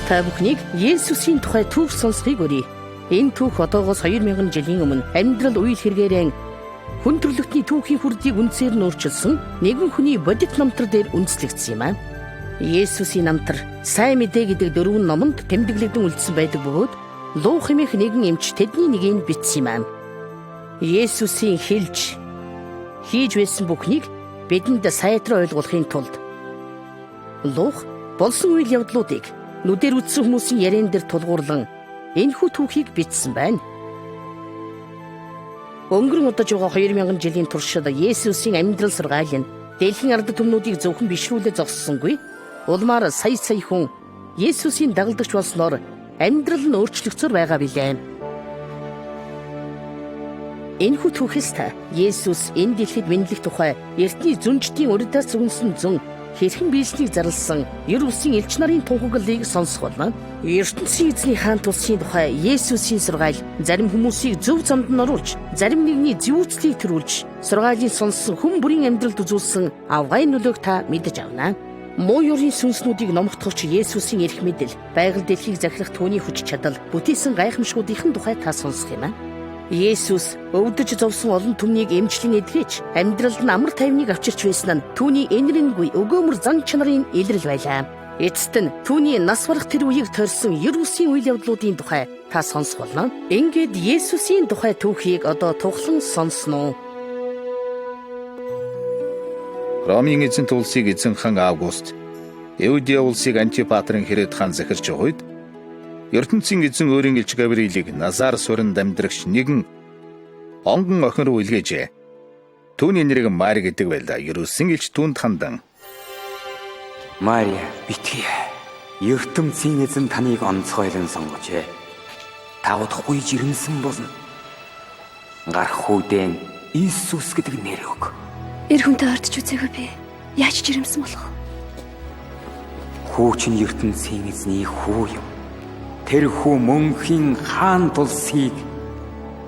Та бүхнийг Есүсийн тухай түүх сонсхийг өрье. Энэ түүх одоогоос 2000 жилийн өмнө амьдрал үйл хэрэгээрэн хүн төрлөختний түүхийн хүрдийг үндсээр нь өөрчилсөн нэгэн хүний бодит намтар дээр үндэслэгдсэн юм аа. Есүсийн намтар сайн мэдээ гэдэг 4 номонд тэмдэглэгдэн үлдсэн байдаг бөгөөд Луу хэмээх нэгэн эмч тэдний нэгийг бичсэн юм аа. Есүсийн хэлж хийж байсан бүхнийг бидэнд сайтар ойлгуулахын тулд Луух болсон үйл явдлуудыг нүдээр үзсэн хүмүүсийн яриан дээр тулгуурлан энэхүү түүхийг бичсэн байна. Өнгөрөн удаж байгаа 2000 жилийн туршид Есүсийн амьдрал сургаал нь дэлхийн ард түмнүүдийг зөвхөн бишрүүлээ зогссонгүй. Улмаар сая хүн Есүсийн дагалдагч болсноор амьдрал нь өөрчлөгцөр байгаа билээ. Энэхүү түүхээс та Есүс энэ дэлхийд мэдлэх тухай эртний зүнжтийн урдаас зүгнсэн зүн хэрхэн биелснийг зарласан ер бусын элч нарын тунхаглалыг сонсох болно. ертөнцийн эзний хаан тулсхийн тухай Есүсийн сургаал зарим хүмүүсийг зөв замд нь оруулж, зарим нэгний зүйцлийг төрүүлж, сургаалыг сонссон хүн бүрийн амьдралд үзүүлсэн авгай нөлөөг та мэдэж авна. Муу ёрийн сүнснүүдийг номогдохч Есүсийн эрх мэдэл, байгаль дэлхийг захирах түүний хүч чадал, бүтээсэн гайхамшгуудын тухай та сонсох юм аа. Есүс өвдөж зовсон олон түмнийг эмчлэн эдгэж, амьдралд нь амар тайвныг авчирч байсан нь түүний энэрэнгүй өгөөмөр зан чанарын илрэл байлаа. Эцэст нь түүний нас барах тэр үеийг тойрсон ер бусын үйл явдлуудын тухай та сонсох болно. Ингээд Есүсийн тухай түүхийг одоо тухлан сонсноо. Ромын эзэн тулсыг эзэн хан Август Евдия улсыг Антипатрын Херод хаан захирч байгаа үед ертөнцийн эзэн өөрийн элч Гавриилийг Назар суурьнд амьдрагч нэгэн онгон охин руу илгээжээ. Түүний нэрийг Мари гэдэг байлаа. Ерөөсөн элч түүнд хандан: Мария, битгий. ертөнцийн эзэн таныг онцгойлон сонгожээ. Та удахгүй жирэмсэн болно. Гарах үедээ Иесус гэдэг нэр өг. Эр хүнтэй ордч үзээгүй би. Яаж жирэмсэн болох? Хүү чинь ертөнцийн эзний хүү юм. Тэр хүү мөнхийн хаан тулсыг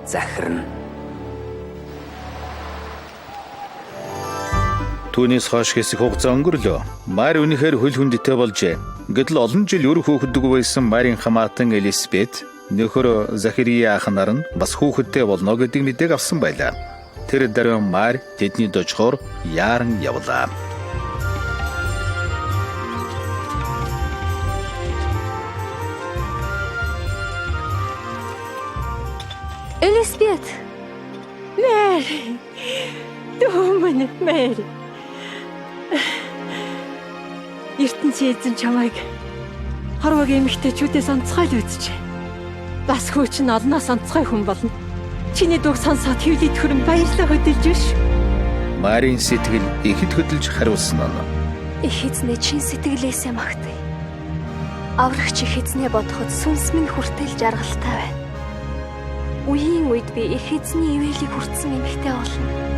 захирна. Түүнээс хойш хэсэг хугацаа өнгөрлөө. Мари үнэхээр хөл хүндэтэй болжээ. Гэтэл олон жил үр хүүхэдгүй байсан Марийн хамаатан Элизабет нөхөр Захирия ах нар нь бас хүүхэдтэй болно гэдэг мэдээг авсан байлаа. Тэр дараа Мари тэдний дожхоор яаран явлаа. Элизабет. Мэри. Дүүмэн Мэри. ертөнцийн эзэн чамайг хорвог эмэгтэйчүүдээс онцгойл үзжээ. Бас хөөч нь олноос онцгой хүн болно. Чиний дууг сонсоод хөвлөд хөрөн баярлаа хөдөлж биш. Марийн сэтгэл ихэд хөдөлж хариулсан нь: Их эзнээ чин сэтгэлээсээ магтъя. Аврагч их эзнээ бодоход сүнс минь хүртэл жаргалтай байна. Үеийн үед би их эзний ивэлийг хүртсэн эмэгтэй болно.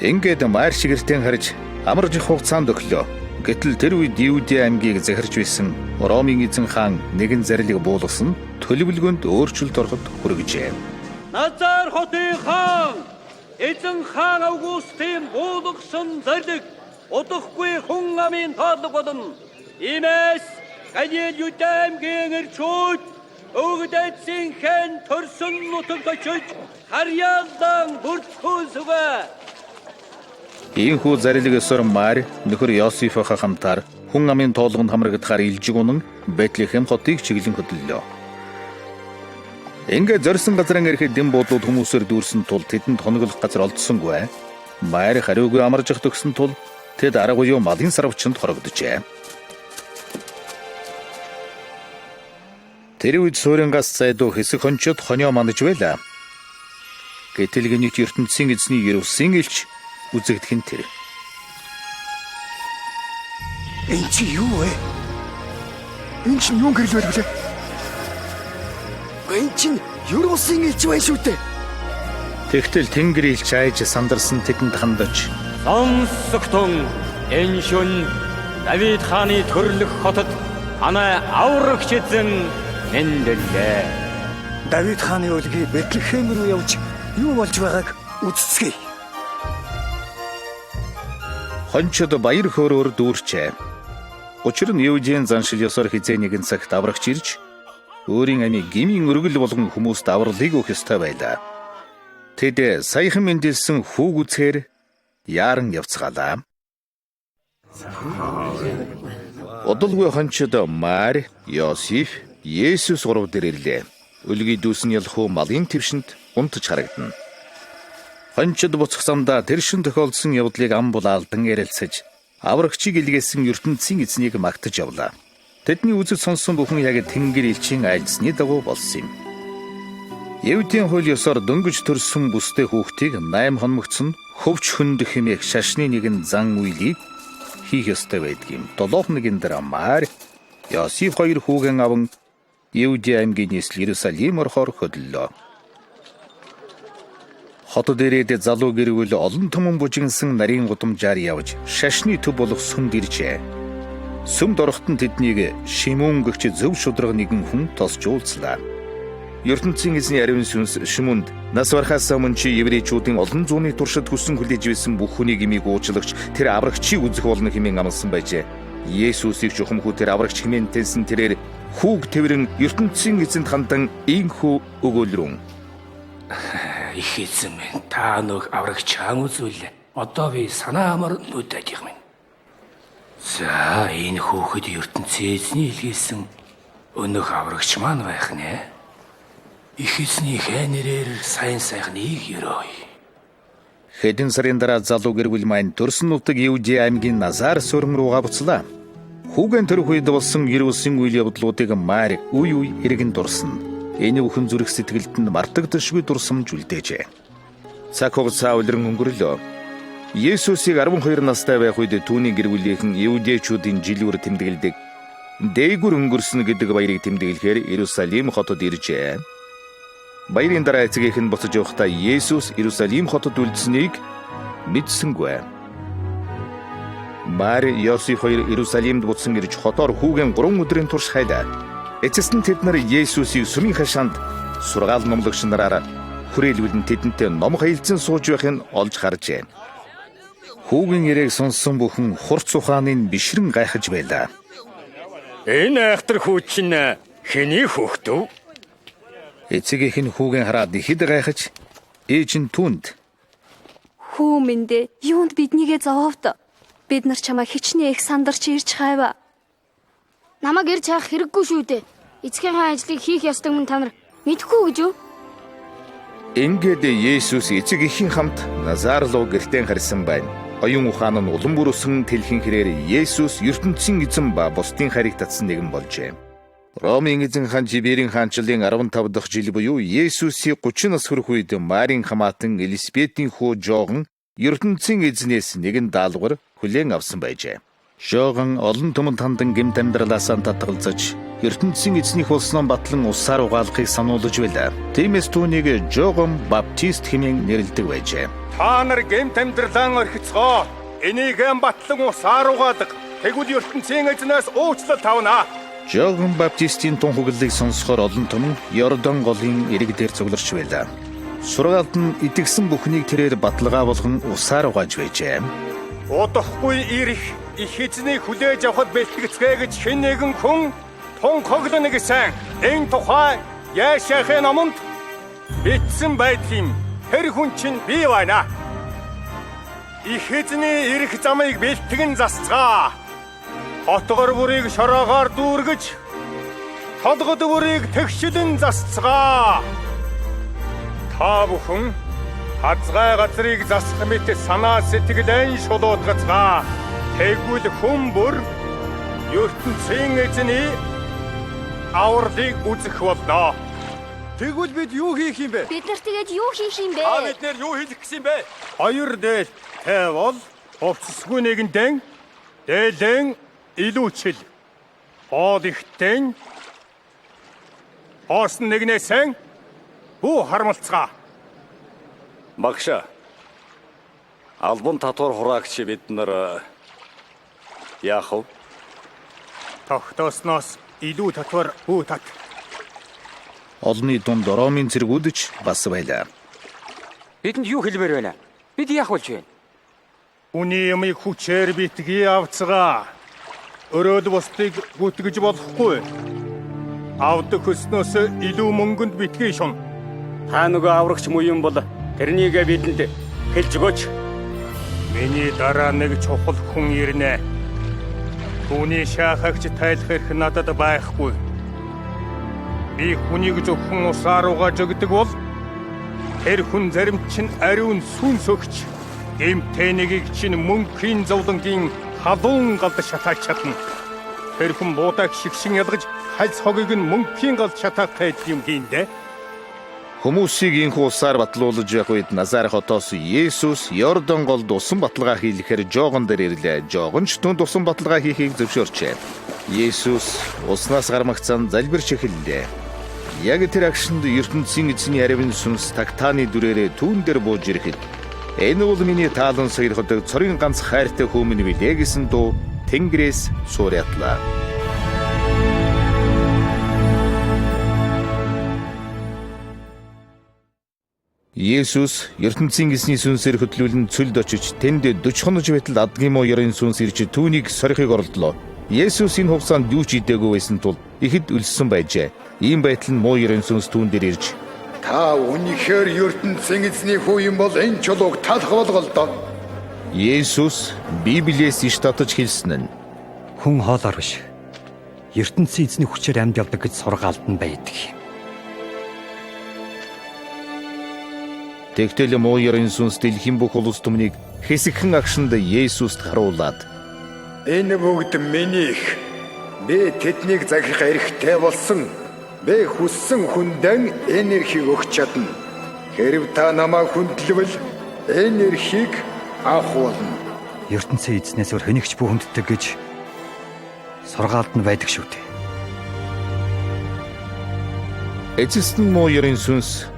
Ингээд Мари шигэртэн харж амарч хугацаанд өглөө. Гэтэл тэр үед Юудэ аймгийг захирч байсан Ромын эзэн хаан нэгэн зарлиг буулгасан төлөвлөгөөнд өөрчлөлт ороход хүргэжээ. Назар хотын хаан эзэн хаан Августын буулгасан зарлиг удахгүй хүн амын тоолог болно. Иймээс Галил Юудэ аймгийн эрчүүд өвгөдөцийн хэн төрсөн нутагт очиж харьяалан бүртгүүлсэвэ. Ийхүү зарлигсоор Мари нөхөр Йосефийнхаа хамтаар хүн амын тоолгонд хамрагдахаар илжиг унан Бэтлехэм хотыг чиглэн хөдлөлөө. Ингээд зорьсон газрын ирэхэд дэм буудлууд хүмүүсээр дүүрсэн тул тэдэнд хоноглох газар олдсонгүй. Мари хариугүй амарж төгсөн тул тэд арга буюу малын сарвчанд хорогджээ. Тэр үед суурьнгаас зайдуу хэсэг хончид хонио манаж байлаа. Гэтэл гинийт ертөнцийн эзний Ерүсийн элч үзэгдэх нь тэр. Энэ чи юу вэ? Энэ чи юу гэрэл байх вэ? Энэ чи ер бусын элч байх шүү дээ. Тэгтэл Тэнгэр элч айж сандарсан тэдэнд хандаж: Сонсогтун энэ шөнө Давид хааны төрлөх хотод танай аврагч эзэн мэндэлээ. Давид хааны өлгийг Бэтлехэм рүү явж Юу болж байгааг үзцгээе. Хончид баяр хөөрөөр дүүрчээ. Учир нь Евжен заншил ёсоор хизээ нэгэн цагт аврагч ирж өөрийн амийг гмийн өргөл болгон хүмүүст авралыг өгөх ёстой байлаа. Тэд саяхан мэндэлсэн хүүг үзэхээр яаран явцгаалаа. Одолгүй хончид Мари, Йосеф, Есүс гурав дээр ирлээ. Өлгий дүүс нь ялхуу малын твшинд унтаж харагдана. Хончид буцах замдаа тэр шин тохиолдсон явдлыг ам булаалдан ярилцаж, аврагчийг илгээсэн ертөнцийн эзнийг магтаж явлаа. Тэдний үзэл сонссон бүхэн яг Тэнгэр элчийн айлсны дагуу болсон юм. Евдийн хууль ёсоор дөнгөж төрсөн бүстэй хүүхдийг 8 хоногцсон хөвч хөндөх хэмээх шашны нэгэн зан үйлийг хийх ёстой байдгийм. 7 хоногийн дараа Мари, Йосеф хоёр хүүгэн аван Евди аймгийн нийслэл Иерусалим орохоор хөдлөлөө. Хот дээрээ залуу гэрвэл олон түмэн бужигнсан нарийн гудамжаар явж шашны төв болох сүмд иржээ. Сүмд ороход нь тэднийг Шимон гэгч зөв шударга нэгэн хүн тосч уулзлаа. ертөнцийн эзний ариун сүнс Шимонд нас барахаас өмнө чи еврейчүүдийн олон зууны туршид хүссэн хүлээж байсан бүх хүнийг имийг уучлagч тэр аврагчийг үзэх болно хэмээн амласан байжээ. Есүсийг чухамхүү тэр аврагч хэмээн тэнсэн тэрээр хүүг тэрэн ертөнцийн эзэнд хандан ийхүү өгөөлрөн. Их эзэн минь та нэг аврагч хаан үзвэл одоо би санаа амар нүдэж юм. За энэ хүүхэд ертөнцийн эзний илгээсэн өнөх аврагч маань байх нэ. Их эзний хэнэрээр сайн сайхныг ерөөй. Хэдэн сарын дараа залуу гэрвэл маань төрсөн нутаг Евди аймгийн Назар сүрэн рүүгээ буцлаа. Хүүгэн тэр үед болсон Иерусалим үйл явдлуудыг Мари үе хэрэгэн дурсан. Энэ бүхэн зүрх сэтгэлд нь мартагдашгүй дурсамж үлдээжээ. Цаг хугацаа улиран өнгөрлөө. Есүсийг 12 настай байх үед түүний гэрүүлийнхэн Евдейчүүдийн жилүүр тэмдэглэдэг дээгүр өнгөрсөн гэдэг баярыг тэмдэглэхээр Иерусалим хотод иржээ. Баярын дараа эцгийнх нь буцаж явахдаа Есүс Иерусалим хотод үлдсэнийг мэдсэнгүй. Мари, Йосеф хоёр Иерусалимд буцсан ирж хотоор хүүгэн 3 өдрийн турш хайлаа. Эцэст нь тэд нар Есүсийг сүмийн хашаанд сургаал номлогч нараар хүрээлүүлэн тэдэнтэй ном хаялцсан сууж байхыг олж харжээ. Хүүгийн яриаг сонссон бүхэн хурц ухааныг бишрэн гайхаж байлаа. Энэ айхтар хүү чинь хэний хүүхдв? Эцгийнх нь хүүгийн хараад ихэд гайхаж ээж нь түүнд Хүү минь дээ, юунд биднийгээ зовоовд? Бид нар чамаа хичнээн их сандарч ирж хайва. Намайг ирж хайх хэрэггүй шүү дээ. Эцгийн хаан ажлыг хийх ёстой мөн та нар мэдэхгүй гэж юу? Ингээд Есүс эцгийнхэн хамт Назар руу гэртээ харсан байна. Оюун ухаан нь улам бүр өсөн тэлхэн хэрээр Есүс ертөнцийн эзэн ба бусдын хайрыг татсан нэгэн болжээ. Ромын эзэн хаан Жиберийн хаанчлалын 15 дахь жил буюу Есүсийг 30 нас хүрэх үед Марийн хамаатан Элизабетийн хүү Жогон ертөнцийн эзнээс нэгэн даалгавар хүлээн авсан байжээ. Жогон олон түмэнд хандан гэмт амьдралаасаа татгалзаж ертөнцийн эзнийг улснаа батлан усаар угаалгахыг сануулж байлаа. Тиймээс түүнийг Жогон Баптист хэмээн нэрлэдэг байжээ. Та нар гэмт амьдралаа орхицгоо. Энийг батлан усаар угаадаг. Тэгвэл ертөнцийн эзнээс уучлал тавна. Жогон Баптистийн тунхаглалыг сонсохоор олон түмэн Йордан голын эрэг дээр цугларч байлаа. Сургаалд нь итгэсэн бүхнийг тэрээр баталгаа болгон усаар угааж байжээ. Удахгүй ирэх их эзнийг хүлээж авахд бэлтгэцгээ гэж хэн нэгэн хүн тунхаглана гэсэн энэ тухай Яшахын номонд бичсэн байдгийн тэр хүн чинь би байна. Их эзний ирэх замыг бэлтгэн засцгаа. Хотгор бүрийг шороогоор дүүргэж толгод бүрийг тэгшилэн засцгаа. Та бүхэн хазгай газрыг засах мэт санаа сэтгэлэн шулуулгацгаа. Тэгвэл хүн бүр ертөнцийн эзний авралыг үзэх болно. Тэгвэл бид юу хийх юм бэ? Бид нар тэгээд юу хийх юм бэ? Бид нэр юу хийх гэсэн бэ? Хоёр дээл тавал хувцсгүй нэгэндэн дээлэн илүүчил. Хоол ихтэн хоосон нэгнээсэн бүү хармалцгаа. Багш. Албан татвар хураагч бид нар яах вэ? Тогтоосноос илүү татвар бүү тат. Олны дунд Ромын зэргүүдж бас байлаа. Бидэнд юу хэлмээр байна? Бид яах болж байна? Үний ямыг хүчээр битгий авцгаа. Өрөөд бусдыг гүтгэж болохгүй. Авдаг хөснөөс илүү мөнгөнд битгий шун. Та нөгөө аврагч муу юм бол тэрнийг бидэнд хэлж өгөөч. Миний дараа нэг чухал хүн ирнэ. Түүний шахагч тайлах хэрэг надад байхгүй. Би хүнийг зөвхөн усаар угааж өгдөг бол тэр хүн зарим чинь ариун сүнс өгч гэмтэнийг чинь мөнхийн зовлонгийн халуун галд шатааж чадна. Тэр хүн буудаг шигшин ялгаж хальс хогийг нь мөнхийн галд шатаах гэдэг юм гиндэ. Хүмүүсийг инхүү усаар батлуулж явах үед Назарет хотоос Есүс Йордан голд усан баталгаа хийлгэхээр жоогон дээр ирлээ. Жоогон ч түнд усан баталгаа хийхийг зөвшөөрчээ. Есүс уснаас гармагцсан залбирч эхэллээ. Яг тэр агшинд ертөнцийн эзний ариун сүнс тагтааны дүрээрээ түүн дээр бууж ирэхэд энэ бол миний таалан сойрходог цорын ганц хайртай хүмүн билээ гэсэн дуу Тэнгэрээс суурьятлаа. Есүс ертөнцийн эзний сүнсээр хөтлүүлэн цөлд очиж тэнд 40 хоног байтал адгийн муу ёрын сүнс ирж түүнийг сорихыг оролдлоо. Есүс энэ хугацаанд юу ч идээгүй байсан тул ихэд өлссөн байжээ. Ийм байтал нь муу ёрын сүнс түүн дээр ирж Та үнэхээр ертөнцийн эзний хүү юм бол энэ чулууг талах болгол. Есүс Библиэс иш татаж хэлсэн нь хүн хоолоор биш ертөнцийн эзний хүчээр амьд явдаг гэж сургаалд нь байдаг юм. Тэгтэл муу ёрын сүнс дэлхийн бүх улс түмнийг хэсэгхэн агшинд Есүст харуулад Энэ бүгд минийх. Би тэднийг захих эрхтэй болсон. Би хүссэн хүндэн энэ эрхийг өгч чадна. Хэрв та намайг хүндлэвэл энэ эрхийг авах болно. ертөнцийн эзнээс өөр хэнийгч бүү хүнддэг гэж сургаалд нь байдаг шүү дээ. Эцэст нь муу ёрын сүнс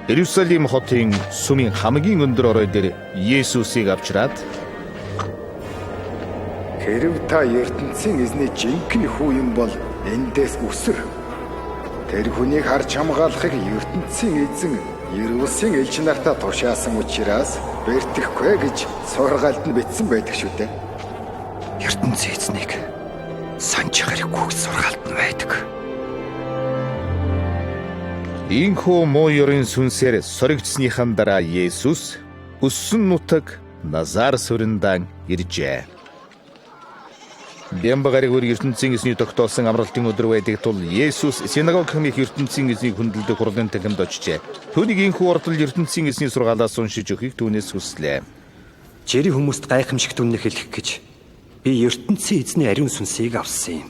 Иерусалим хотын сүмийн хамгийн өндөр орой дээр Есүсийг авчираад Хэрв та ертөнцийн эзний жинхэнэ хүү юм бол эндээс үсэр. Тэр хүнийг харж хамгаалахыг ертөнцийн эзэн Иерусалим элч нартаа тушаасан учраас бэртэхгүй гэж сургаалд нь бичсэн байдаг шүү дээ. ертөнцийн эзнийг санаж хэрэггүй гэж сургаалд нь байдаг. Инхүү муу ёрын сүнсээр соригдсныхан дараа Есүс өссөн нутаг Назар сүрэндан иржээ. Бямбагарыг өөр ертөнцийн эзний тогтоосон амралтын өдөр байдаг тул Есүс синагог хамих ертөнцийн эзнийг хүндэлдэг хурлын танхимд очжээ. Түүнийг инхүү ордол ертөнцийн эзний сургаалаас уншиж өгөхийг түүнээс хүслээ. Жири хүмүүст гайхамшигт үннийг хэлэх гэж би ертөнцийн эзний ариун сүнсийг авсан юм.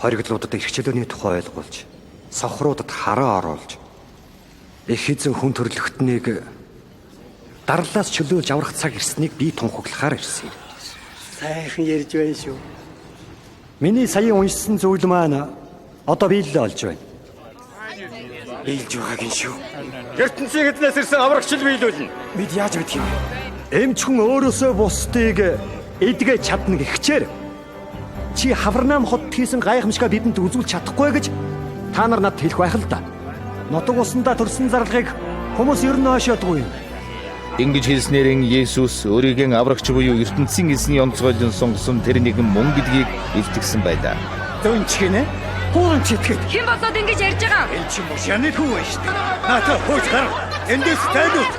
Хоригдлуудад эрх чөлөөний тухай ойлгуулж, сохруудад хараа оруулж, их эзэн хүн төрлөختнийг дарлаас чөлөөлж аврах цаг ирснийг би тунхаглахаар ирсэн юм. Сайхан ярьж байна шүү. Миний саяын уншсан зүйл маань одоо биелэл олж байна. Биелж байгаагийн шүү. ертөнцийн эзнээс ирсэн аврагч л биелүүлнэ. Бид яаж мэдх юм? Эмчхэн өөрөөсөө бусдыг эдгэж чадна гихчээр чи Хаврнаам хотод хийсэн гайхамшигаа бидэнд үзүүлж чадахгүй гэж та нар надад хэлэх байх л да. Нутаг усандаа төрсөн зарлагыг хүмүүс ер нь хойшоодгүй юм. Ингэж хэлснээр Есүс өөрийн аврагч буюу ертөнцийн эзний онцгойлон сонгосон тэр нэгэн мөн гэдгийг илтгэсэн байлаа. Дөн чихнэ? Хууран читгэд. Хэн болоод ингэж ярьж байгаа? Энд чи мушааны хүү байна шүү дээ. Наата хөөж гар. Эндээс тайлбар.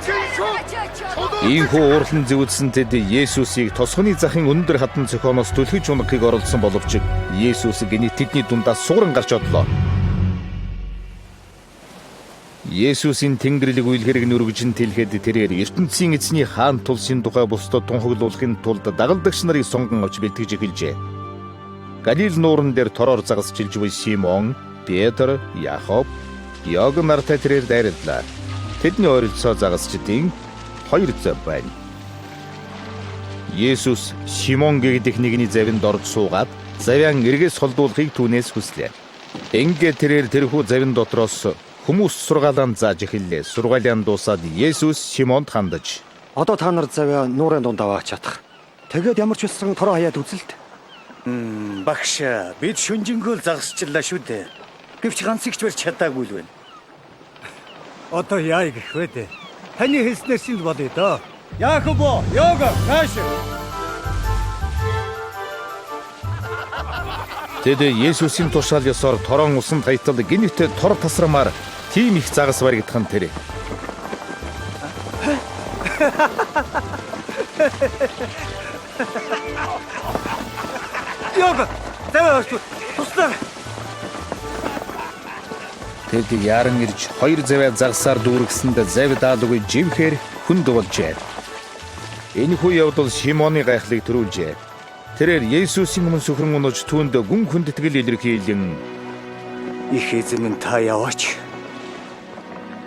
Ийхүү уурлан зэвүүдсэн тэд Есүсийг тосгоны захын өндөр хатан зохионоос түлхэж унахыг оролдсон боловч Есүс гинэ тэдний дундаас сууран гарч одлоо. Есүсийн тэнгэрлэг үйлхэрэг нүргэжин тэлхэд тэрээр ертөнцийн эзний хаан тулсын тухай бусдад тунхаглуулахын тулд дагалдагч нарыг сонгон авч бэлтгэж эхэлжээ. Галил нууран дээр тороор загасчилж буй Симон, Петр, Яаков, Иоганн нартай тэрээр дайрлаа. Тэдний ойролцоо загасчдын 200 байна. Есүс Симон гэгдэх нэгний завинд орж суугаад завиан эргээс холдуулахыг түүнээс хүслээ. Ингээд тэрээр тэрхүү завин дотроос хүмүүс сургаалаанд зааж эхэллээ. Сургаалаанд дуусаад Есүс Симонд хандаж Одоо та нар завья нуурын дунд аваач чадах. Тэгээд ямар ч үсэн тороо хаяад үзэлт. Багш, бид шүнжэнгөөл загасчлаа шүү дээ. Гэвч ганц ихч барьж чадаагүй л байна. Одоо яа гэх вэ дээ? таны хэлснээр шинж болъё доо. Яакобо, Йога, нааш. Тэд Есүсийн тушаал ёсоор торон усан таятал гинэт тор тасрамаар тийм их загас баригдах нь тэр. Йога, тавиаш туслаа. Тэд яран ирж хоёр заваа загсаар дүүргэсэнд завь даалгүй живхээр хүнд болжээ. Энэ хүү явдал Симоны гайхлыг төрүүлжээ. Тэрээр Есүсийн өмнө сүхрэн унаж түүнд гүн хүндэтгэл илэрхийлэн Их эзэн минь та яваач.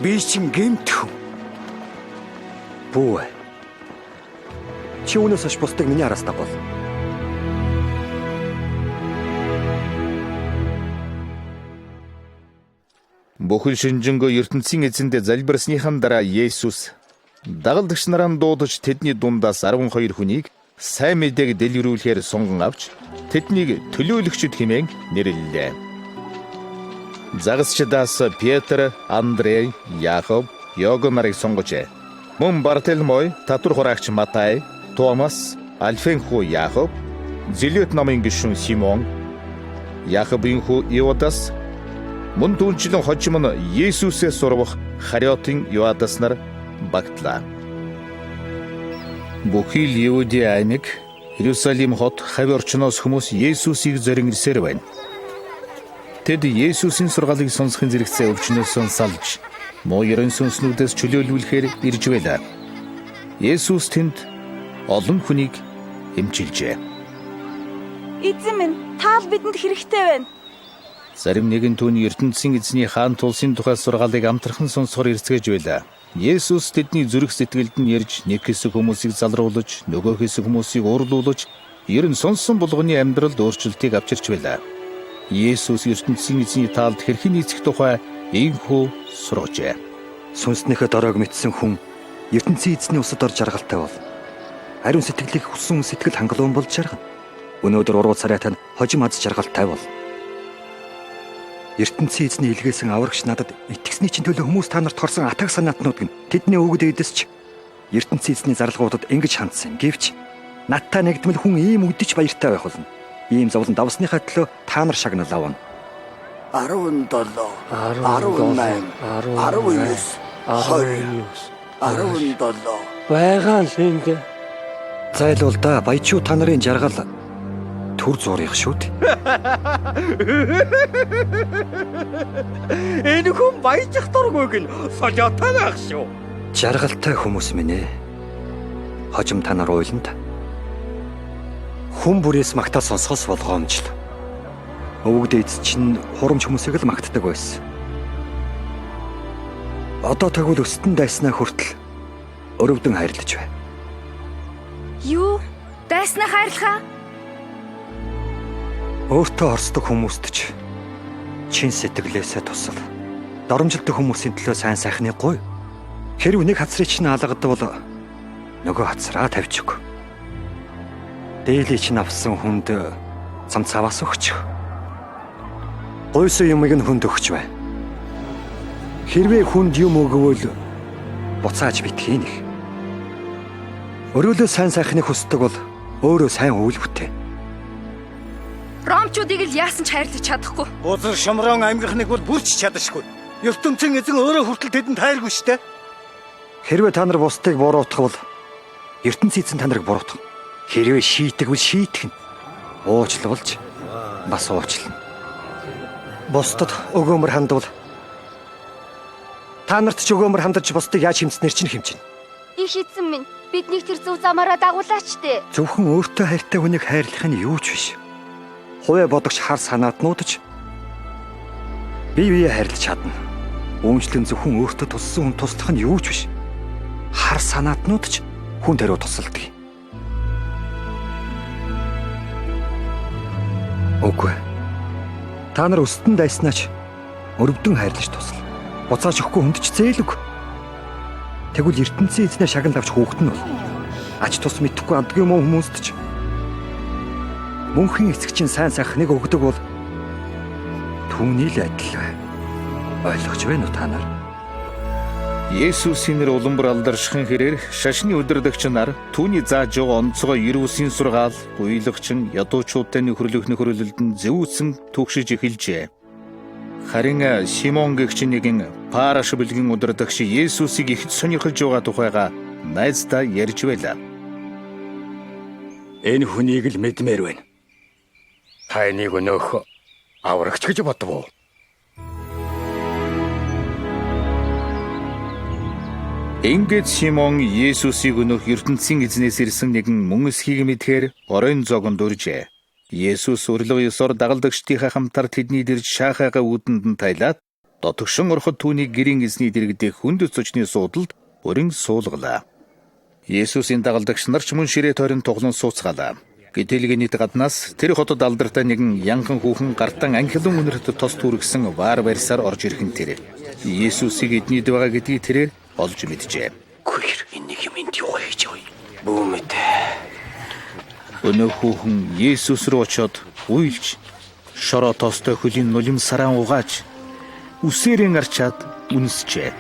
Би чинь гэмтхэн. Бүү. Чи өнөөс хойш бусдыг миний араас дагвал. бүхэл шинжэнгөө ертөнцийн эзэндээ залбирсныхан дараа Есүс дагалдагч нараа дуудаж тэдний дундаас 12 хүнийг сайн мэдээг дэлгэрүүлэхээр сунган авч тэднийг төлөөлөгчд хэмээн нэрлэлээ. Загасчдаас Петр, Андрей, Яаков, Йога нарыг сонгожээ. Мөн Бартоломей, татвар хураагч Матай, Томас, Алфеийн хүү Яаков, Зелот намын гишүүн Симон, Яакобын хүү Иудас, мөн түнчлэн хожим нь Есүсээс сурвах Хариотын Юадас нар багтлаа. Бүхий л Юуди аймаг, Иерусалим хот хавь орчноос хүмүүс Есүсийг зорин ирсээр байна. Тэд Есүсийн сургаалыг сонсохын зэрэгцээ өвчнөөс салж, муу ерөн сүнснүүдээс чөлөөлүүлэхээр ирж байлаа. Есүс тэнд олон хүнийг эмчилжээ. Эзэн минь, таал бидэнд хэрэгтэй байна. Зарим нэгэн түүний ертөнцийн эзний хаан тулсын тухай сургаалыг амтархан сонсохоор ирцгээж байлаа. Есүс тэдний зүрх сэтгэлд нь ярьж, нэг хэсэг хүмүүсийг залруулж, нөгөө хэсэг хүмүүсийг уурлуулж, ер нь сонсон булганы амьдралд өөрчлөлтийг авчирч байлаа. Есүс ертөнцийн эзний таалд хэрхэн нийцэх тухай ийхүү сургажээ. Сүнснийхээ дороог мэдсэн хүн ертөнцийн эзний усад орж жаргалтай бол ариун сэтгэлийг хүссэн сэтгэл хангалуун болж жаргана. Өнөөдөр уруу царай тань хожим аз жаргалтай бол ертөнцийн эзний илгээсэн аврагч надад итгэсний чинь төлөө хүмүүс та нарт хорсон атаг санаатнууд нь тэдний өвгд эдэсч ертөнцийн эзний зарлагуудад ингэж хандсан. Гэвч надтай нэгдмэл хүн ийм үдэж баяртай байх болно. Ийм зовлон давсныхаа төлөө та нар шагнал авна. 17, 18, 19, 17 байгаа л энд. Зайлуул да баячуу та нарын жаргал төр зурих шүү дээ. Энэ хүн баяжих дургүйг нь солиотой байх шүү. Жаргалтай хүмүүс минь ээ. Хожим та нар уйланд. Хүн бүрээс магтаа сонсгоос болгоомжл. Өвгд эз чинь хурамч хүмүүсийг л магтдаг байсан. Одоо тэгвэл өстөн дайснаа хүртэл өрөвдөн хайрлаж байна. Юу? Дайснаа хайрлахаа? Өөртөө орсдог хүмүүст ч чин сэтгэлээсээ тусал. Доромжилдог хүмүүсийн төлөө сайн сайхныг гуй. Хэрв нэг хацрыг чинь алгадвал нөгөө хацраа тавьж өг. Дээлий чинь авсан хүнд цам цаваас өгч. Гуйсан юмыг нь хүнд өгч бай. Хэрвээ хүнд юм өгвөл буцааж битгий нэг. Өрөөлөө сайн сайхныг хүсдэг бол өөрөө сайн үйл бүтээ. Ромчуудыг л яасан ч хайрлаж чадахгүй. Узар шамрон аймгийнхныг бол бүрч чадашгүй. ертөнцийн эзэн өөрөө хүртэл тэдэнд хайргүй штэ. Хэрвээ та нар бусдыг буруутгавал ертөнцийн эзэн та нарыг буруутгах. Хэрвээ шийтгвэл шийтгэн. Уучлалж бас уучлана. Бусдад өгөөмөр хандвал та нарт ч өгөөмөр хандаж бусдыг яаж хэмцснээр чинь хэмжинэ. Их эзэн минь, биднийг тэр зөв замаараа дагуулаач дээ. Зөвхөн өөртөө хайртай хүнийг хайрлах нь юу ч биш. Хувиа бодогч хар санаатнууд ч бие хайрлаж чадна. Үүнчлэн зөвхөн өөртөө туссан хүн туслах нь юу ч биш. Хар санаатнууд ч хүн тариу тусалдаг. Үгүй. Та нар өстөн дайснаач өрөвдөн хайрлаж тусал. Буцааж өгөхгүй хүнд ч зээлэг. Тэгвэл ертөнцийн эзнээ шагнал авч хөөхт нь бол ач тус мэдэхгүй адгүй муу хүмүүст ч мөнхийн эцэгчин сайн сайхныг өгдөг бол түүний л адил. Ойлгож байна уу та нар? Есүсийн нэр улам бүр алдаршихын хэрээр шашны удирдагч нар түүний зааж байгаа онцгой 9 сургаал гуйлагчин ядуучуудтай нөхөрлөх нөхөрлөлд нь зөвүүцэн түгшиж эхэлжээ. Харин Симон гэгч нэгэн Параш бэлгийн удирдагч Есүсийг ихэд сонирхож байгаа тухайга найздаа ярьж байлаа. Энэ хүнийг л мэдмээр байна. Та энийг өнөөх аврагч гэж бодов уу? Ингээд Симон Есүсийг өнөөх ертөнцийн эзнээс ирсэн нэгэн мөн эсхийг мэдхээр оройн зогонд уржээ. Есүс урилга ёсоор дагалдагчдийнхаа хамтар тэдний дэрж шаахайгаа үүдэнд нь тайлаад дотогшин ороход түүний гэрийн эзний дэргэдэх хүнд зочны суудалд өрин суулгалаа. Есүсийн дагалдагч нар ч мөн ширээ тойрон тоглон сууцгаалаа. Гэтэлгэний гаднаас тэр хотод алдартай нэгэн янхан хүүхэн гартан анхлан үнэрт тос түргсэн ваар барьсаар орж ирхэн тэр. Есүсийг эднийд байгаа гэдгийг тэрээр олж мэджээ. Гүр энийг юм энд юу хийж байгаа юм? Бүүмэд. Өнөө хүүхэн Есүс рүү очиод уйлж шороо тоостой хөлийн нулим сараан угааж үсээрэн арчаад үнсчээ.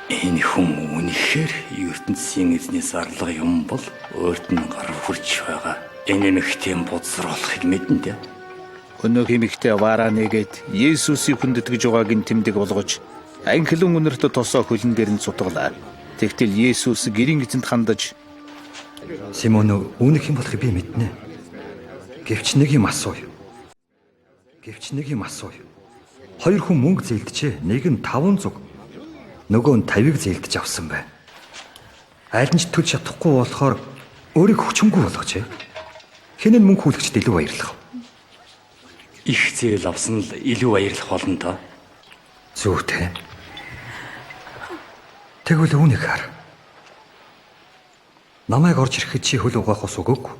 Энэ хүн үнэхээр ертөнцийн эзнээс арлага юм бол өөрт нь гар хүрч байгаа. Энэ эмэгтэйн бузруулахыг мэдэн дээ. Өнөө эмэгтэй ваараа нэгээд Есүсийг хүндэтгэж байгааг нь тэмдэг болгож анхлан үнэрт тосоо хөлн дээр нь цутгалаа. Тэгтэл Есүс гэрийн эзэнд хандаж Симон үүнийх юм болохыг би мэднэ. Гэвч нэг юм асууя. Хоёр хүн мөнгө зээлдэжээ. Нэг нь 500, нөгөө нь 50-ыг зээлдэж авсан байна. Аль нь ч төлж чадахгүй болохоор өөрийг хүчингүй болгожээ. Хэн нь мөнгө хүлэгчд илүү баярлах вэ? Их зээл авсан л илүү баярлах болно доо. Зүйтэй. Тэгвэл үүнийг хар. Намайг орж ирэхэд чи хөл угаах ус өгөөгүй.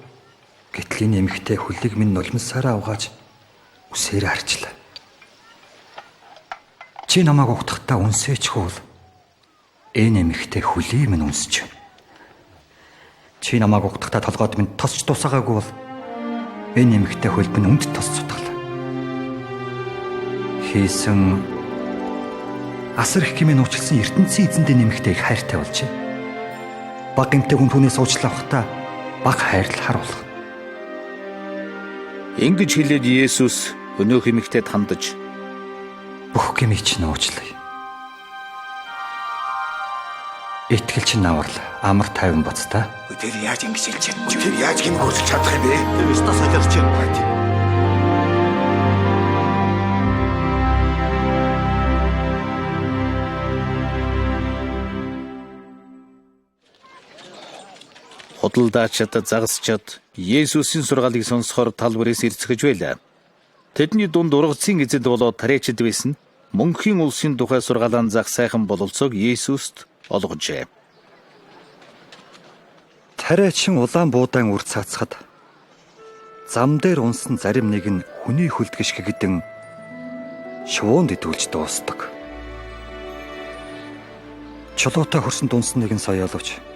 Гэтэл энэ эмэгтэй хөлийг минь нулимсаараа угааж үсээр харчлаа. Чи намайг угтахтаа үнсээчгүй бол энэ эмэгтэй хөлийг минь үнсэж байна. Чи намайг угтахтаа толгойд минь тосч тусаагаагүй бол энэ эмэгтэй хөл минь өмд тос цутгалаа. Хийсэн асар их хэмээн уучлсан ертөнцийн эзэнд нэмэгтэй их хайртай болжээ. Баг гэмтэй хүн түүнээс уучлал авахдаа баг хайрлал харуулах. Ингэж хэлээд Есүс өнөөх эмэгтэйд хандаж бүх гэмийг чинь уучлая. Итгэл чинь наварл амар тайван боцтой. Тэр яаж ингэж хэлж чадчих вэ? Тэр яаж гэмийг уучлах чадах юм бэ? Тэр өстө солиорч байна. Худалдаачид загасчид Есүсийн сургаалыг сонсохоор тал бүрээс ирцгэж байлаа. Тэдний дунд ургацын эзэд болоод тариачид байсан мөнхийн улсын тухай сургаалаан зах сайхан бололцоог Есүст олгожээ. Тариачин улаан буудаан үр цаацхад зам дээр унсан зарим нэг нь хүний хүлдгэж гэгдэн шувуунд идүүлж дуустдаг. Чулуутай хөрсөн дунсан нэгэн соёоловч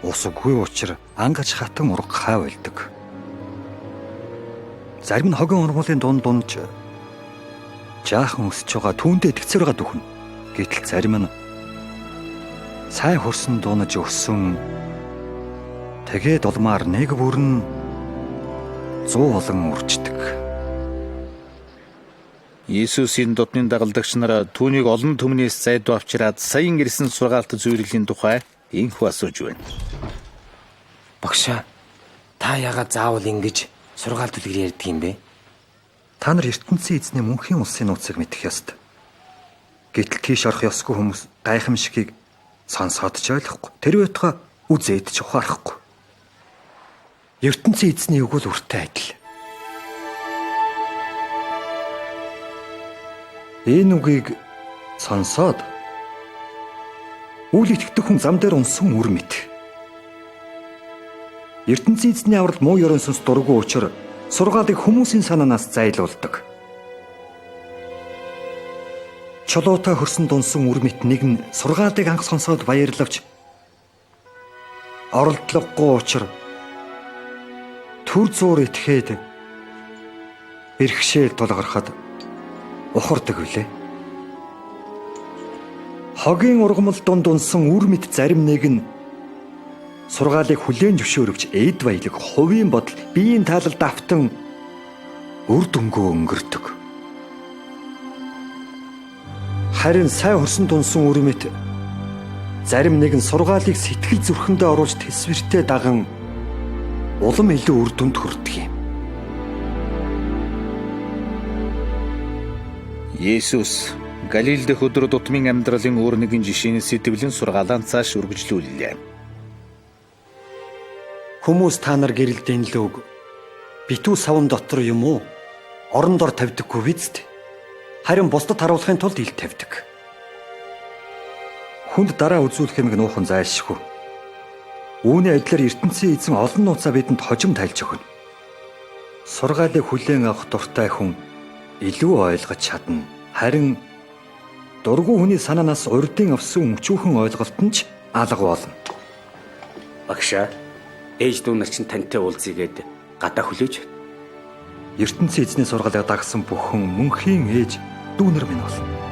ус үгүй учраа ангаж хатан ураг хаа байлдаг. Зарим нь хогон ургуулын дундж жаахан өсөж байгаа түүндээ тэгцэр байгаа дөхнө. Гэтэл зарим нь сайн хөрсөн дуунаж өссөн тэгээд улмаар нэг бүрэн 100 болон үрждэг. Есүсийн дотны дагалдагч нар түүнийг олон түмнээс зайдуу авчираад саяхан ирсэн сургаалт зөвөрлөлийн тухай инхүү асууж байна. Багшаа, та яагаад заавал ингэж сургаалт үлгэр ярьдаг юм бэ? Та нар ертөнцийн эзний мөнхийн улсын нууцыг мэдэх ёстой. Гэтэл тийш орох ёсгүй хүмүүс гайхамшигыг сонсоод ч ойлгохгүй. Тэр байтугай үзээд ч ухаарахгүй. ертөнцийн эзний үг бол үртэй адил. Энэ үгийг сонсоод үл итгэдэг хүн зам дээр унсан үр мэт. ертөнцийн эзний аврал муу ёрон сүнс дургүй учраас сургаалыг хүмүүсийн санаанаас зайлуулдаг. Чулуутай хөрсөн дунсан үр мэт нэг нь сургаалыг анх сонсоод баярлавч оролдлогогүй учраас төр зуур итгэхэд бэрхшээл тулгархад ухардаг үлээ. хогийн ургамал дунд унсан үр мэд зарим нэг нь сургаалыг хүлээн зөвшөөрөгч эд баялаг хувийн бодол биеийн таалал давтан үр дүнгөө өнгөрдөг. Харин сайн хорсон дунсан үр мэд зарим нэг нь сургаалыг сэтгэл зүрхэндээ оруулж тэсвэртэй даган улам илүү үр дүнд хүрдэг юм. Есүс Галил дэх өдөр тутмын амьдралын өөр нэгэн жишээний сэтгэлэн сургаалаан цааш үргэлжлүүллээ. Хүмүүс та нар гэрэлдэн лөг битүү савн дотор юм уу? Орон дор тавьдаггүй биз дээ. Харин бусдад харуулахын тулд ил тавьдаг. Хүнд дараа үзүүлэх юмг нуухан зайлшгүй. Үүний адилаар ертөнцийн эзэн олон нууцаа бидэнд хожим тайлж өгнө. Сургаалыг хүлээн авах дуртай хүн илүү ойлгож чадна. Харин дургүй хүний санаанаас урдын авсан өчүүхэн ойлголт нь ч алга болно. Багшаа, ээж дүү нар чинь тантай уулзъя гадаа хүлээж байна. ертөнцийн эзний сургаалыг дагсан бүхэн мөнхийн ээж дүүнэр минь болно.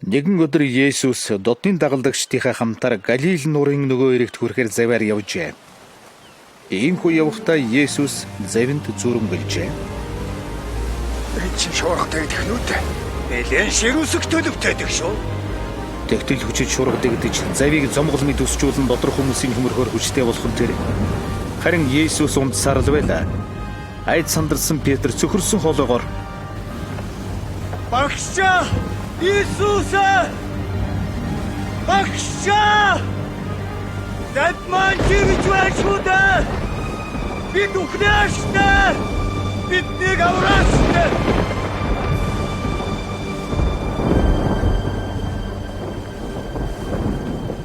Нэгэн өдөр Есүс додны дагалдагчдийнхаа хамтаар Галил нуурын нөгөө эрэгт хүрэхээр заваар явжээ. Иймхүү явахдаа Есүс завинд зүрэмгэлжээ. Чи шуургатай технүүд нэлээд ширүүсэг төлөвтэй шүү. Тэгтэл хүчит шуургадаг гэж завийг зомгол мэд өсчүүлэн доторх хүмүүсийн хөмөрхөөр хүчтэй болох нь тэр. Харин Есүс унтсаар л байлаа. Айд сандарсан Петр цөхөрсөн хоолойгоор Багшаа! Иесус! Багшаа! Датман чивж шүү дээ. Бид ухнааштай. Биднийг аврааштай.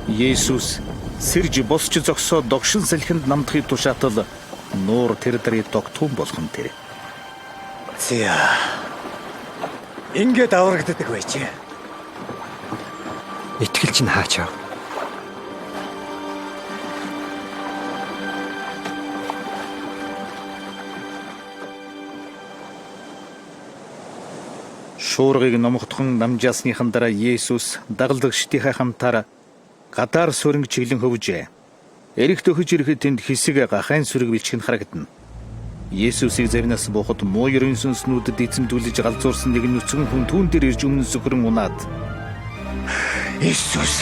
Есүс сэрж босч зогсоо догшин салхинд намдахыг тушаатал нуур тэр дарыг тогтун болох нь тэр. Зя. Ингээд аврагддаг байж. Итгэл чинь хаачаа. Шуургыг номогдхон намжаасныхан дараа Есүс дагалдагчдийнхаа хамтаар гадаар сүрэнг чиглэн хөвжээ. Эрэгт өхөж ирэхэд тэнд хэсэг гахайн сүрэг бэлчгэн харагдана. Есүсийг завнаас буухад муу ерөн сүнснүүдэд эзэмдүүлж галзуурсан нэгэн нүцгэн хүн түүн дээр ирж өмнө сөхрөн унаад Иесус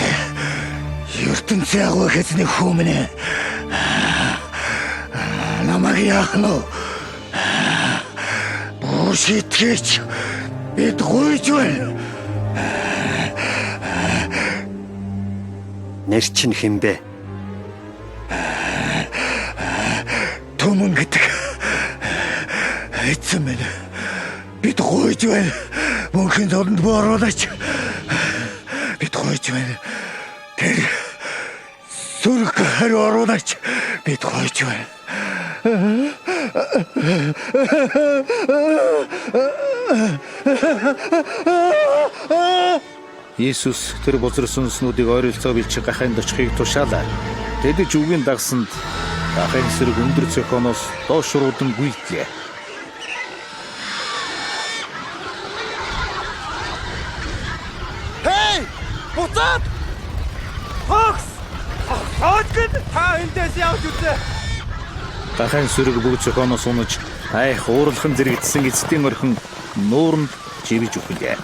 ертөнцийн агуу хэзний хүмнэ. Намайг яах нь? Бушитгэж бид гуйж байна. Нэр чинь хэмбэ? Түмэн гэдэг эцэн минь бид гуйж байна. Мөнхийн зовлонд бооруулаач. Бид гуйж байна. Тэр сүрэг хариу оруулаач. Бид гуйж байна. Есүс тэр бузар сүнснүүдийг ойролцоо бэлчих гахайнд очихыг тушаалаа. Тэд ч үгийн дагсанд гахайн сэрэг өндөр цохоноос доош руудан гүйтлээ. Хей! Буцаад! Фокс! Хаагаад та эндээс явж үзье. Гахайн сэрэг бүгд цохоноос унаж айх ууралхан зэрэгдсэн эцдийн орхин нууранд живж өглөө.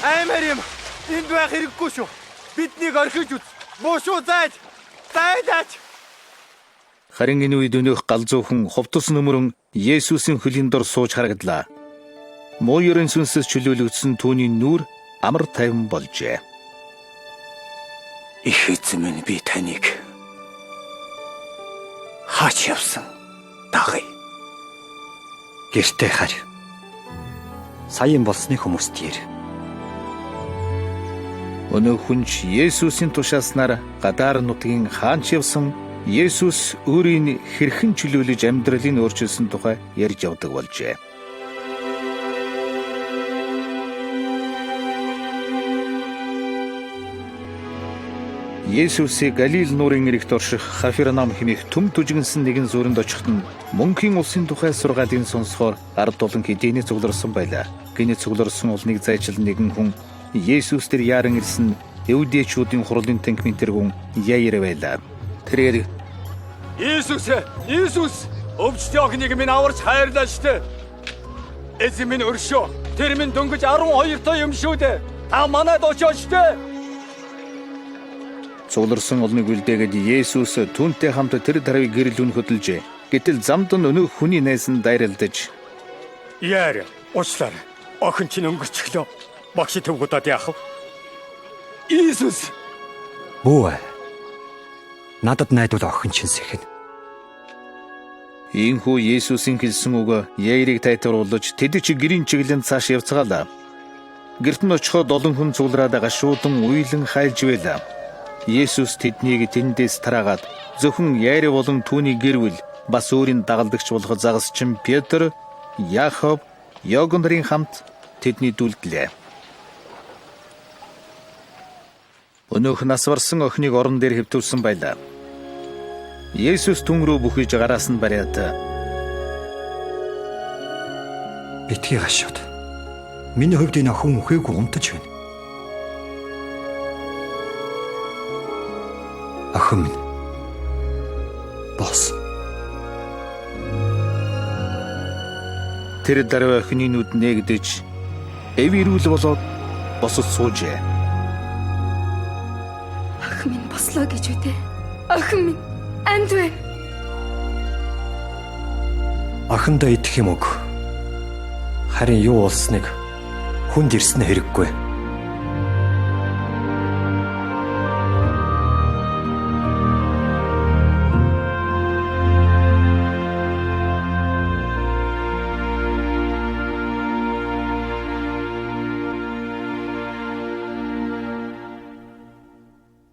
Аймаар юм. Энд байх хэрэггүй шүү. Биднийг орхиж үз. Муу шүү зайд. Зайдаач. Харин энэ үед өнөөх галзуухан ховтос нөмрөн Есүсийн хөлийн дор сууж хараглаа. Муу ерөн сүнсэс чөлөөлөгдсөн түүний нүур амар тайван болжээ. Их эзэн минь би таныг хаач явсан дагъя. Гэртээ харь. Саяын болсны хүмүүст ир. Өнөө хүнч Есүсийн тушааснаар гадаар нутгийн хаанч явсан Есүс өөрийн хэрхэн чөлөөлөж амьдралыг өөрчилсөн тухай ярьж явдаг болжээ. Есүсийг Галил нуурын эрэгт орших Хафернаум хэмээх төм түжигнсэн нэгэн зүрэнд очиход нь мөнхийн улсын тухай сургаалыг сонсохоор ард олон хэдийний цугларсан байлаа. Гинэ цугларсан улныг зайчил нэгэн хүн Есүс дээр яаран ирсэн Евдээчүүдийн хурлын танхимын тэргүүн Яир байлаа. Тэрээр Иесус өвчтөе охиныг минь аварч хайрлаа штэ. Эзэн минь өршөө. Тэр минь дөнгөж 12 тоо юм шүү дээ. Та манайд очооч штэ. Цугларсан олныг үлдээгээд Есүс түүнтэй хамт тэр дарыг гэрэл үн хөдөлжээ. Гэтэл замд нь өнөөх хүний найз нь дайралдаж Яар, уучлаарай. Охин чинь өнгөрчихлөө. Багш төвгөдөд яах вэ? Иесус. Бүү. Надад найдвал охин чинь сэхэн. Ийхүү Есүсийн хэлсэн үг Яирыг тайтгаруулж тэд чи гэрийн чиглэнд цааш явцгаалаа. Гэрт нь очиход олон хүн цуглараад гашуудан уйлан хайлж байлаа. Есүс тэднийг тэндээс тараагаад зөвхөн Яир болон түүний гэр бүл бас өөрийн дагалдагч болох загасчин Петр, Яаков, Йохан нарын хамт тэдний дүүлдлээ. Өнөөх нас барсан охиныг орон дээр хэвтүүлсэн байлаа. Есүс түн рүү бүхийж гараас нь бариад битгий гашууд. Миний хувьд энэ охин үхээгүй унтаж байна. Охин минь. Бос. Тэр дараа охины нүд нээгдэж эвэрүүл болоод босож суужээ. Охин минь бослоо гэж үтэй. Охин минь амд вэ? Охиндоо идэх юм уу? Харин юу болсныг хүнд ирсэн хэрэггүй.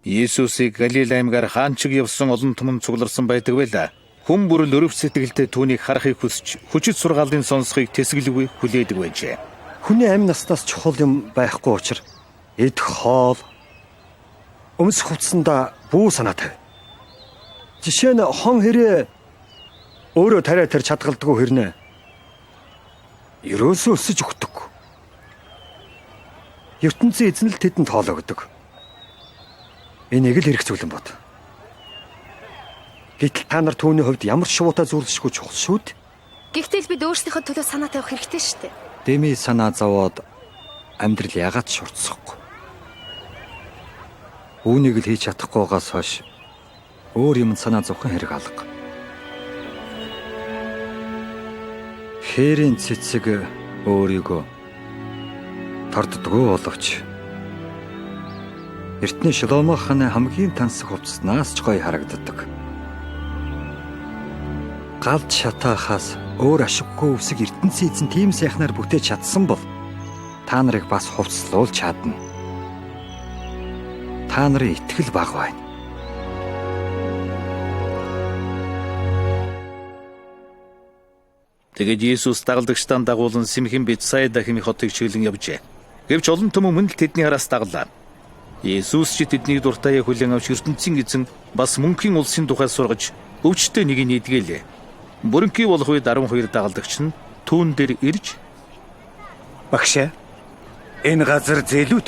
Есүсийг Галил аймгаар хаанчиг явсан олон түмэн цугларсан байдаг байлаа. Хүн бүрэл өрөв сэтгэлдээ түүнийг харахыг хүсч хүчит сургаалын сонсхийг тэсгэлгүй хүлээдэг байжээ. Хүний амь наснаас чухал юм байхгүй учраас идэх хоол, өмсөх хувцсандаа бүү санаа тавь. Жишээ нь хон хэрэг өөрөө тариа тэр чадгалдаггүй хэрнэ. Ерөөсөө өсөж өгдөг. ертөнцийн эзэн л тэдэнд тоологдог. Энийг л хэрэг зүйлэн бод. Гэтэл та нар түүний хувьд ямар шуутай зүйлшгүй чухал шүү дээ. Гэхдээ бид өөрсдийнхөө төлөө санаа тавих хэрэгтэй шүү дээ. Дэми санаа зовоод амьдрал ягаад шурцсахгүй. Үүнийг л хийж чадахгүйгаас хойш өөр юм санаа зовхон хэрэг алга. Хээрийн цэцэг өөрийгөө торддгоо боловч эртний Шломо хааны хамгийн тансаг хувцаснаас ч гоё харагддаг. Галд шатаахаас өөр ашиггүй үсэг ертөнцийн эзэн тийм сайхнаар бүтээж чадсан бол та нарыг бас хувцлуулж чадна. Та нарын итгэл бага байна. Тэгээд Есүс дагалдагчдаа дагуулan Симхэн Бетсайда хэмээх хотыг чиглэн явжээ. Гэвч олон түмэн мөн л тэдний араас дагалаа. Есүс ч тэднийг дуртаяа хүлээн авч ертөнцийн эзэн бас мөнхийн улсын тухай сургаж өвчтөе нэг нь эдгэлээ. Бүрэнхий болох үед 12 дагалдагч нь түүн дээр ирж багшаа энэ газар зэлүүд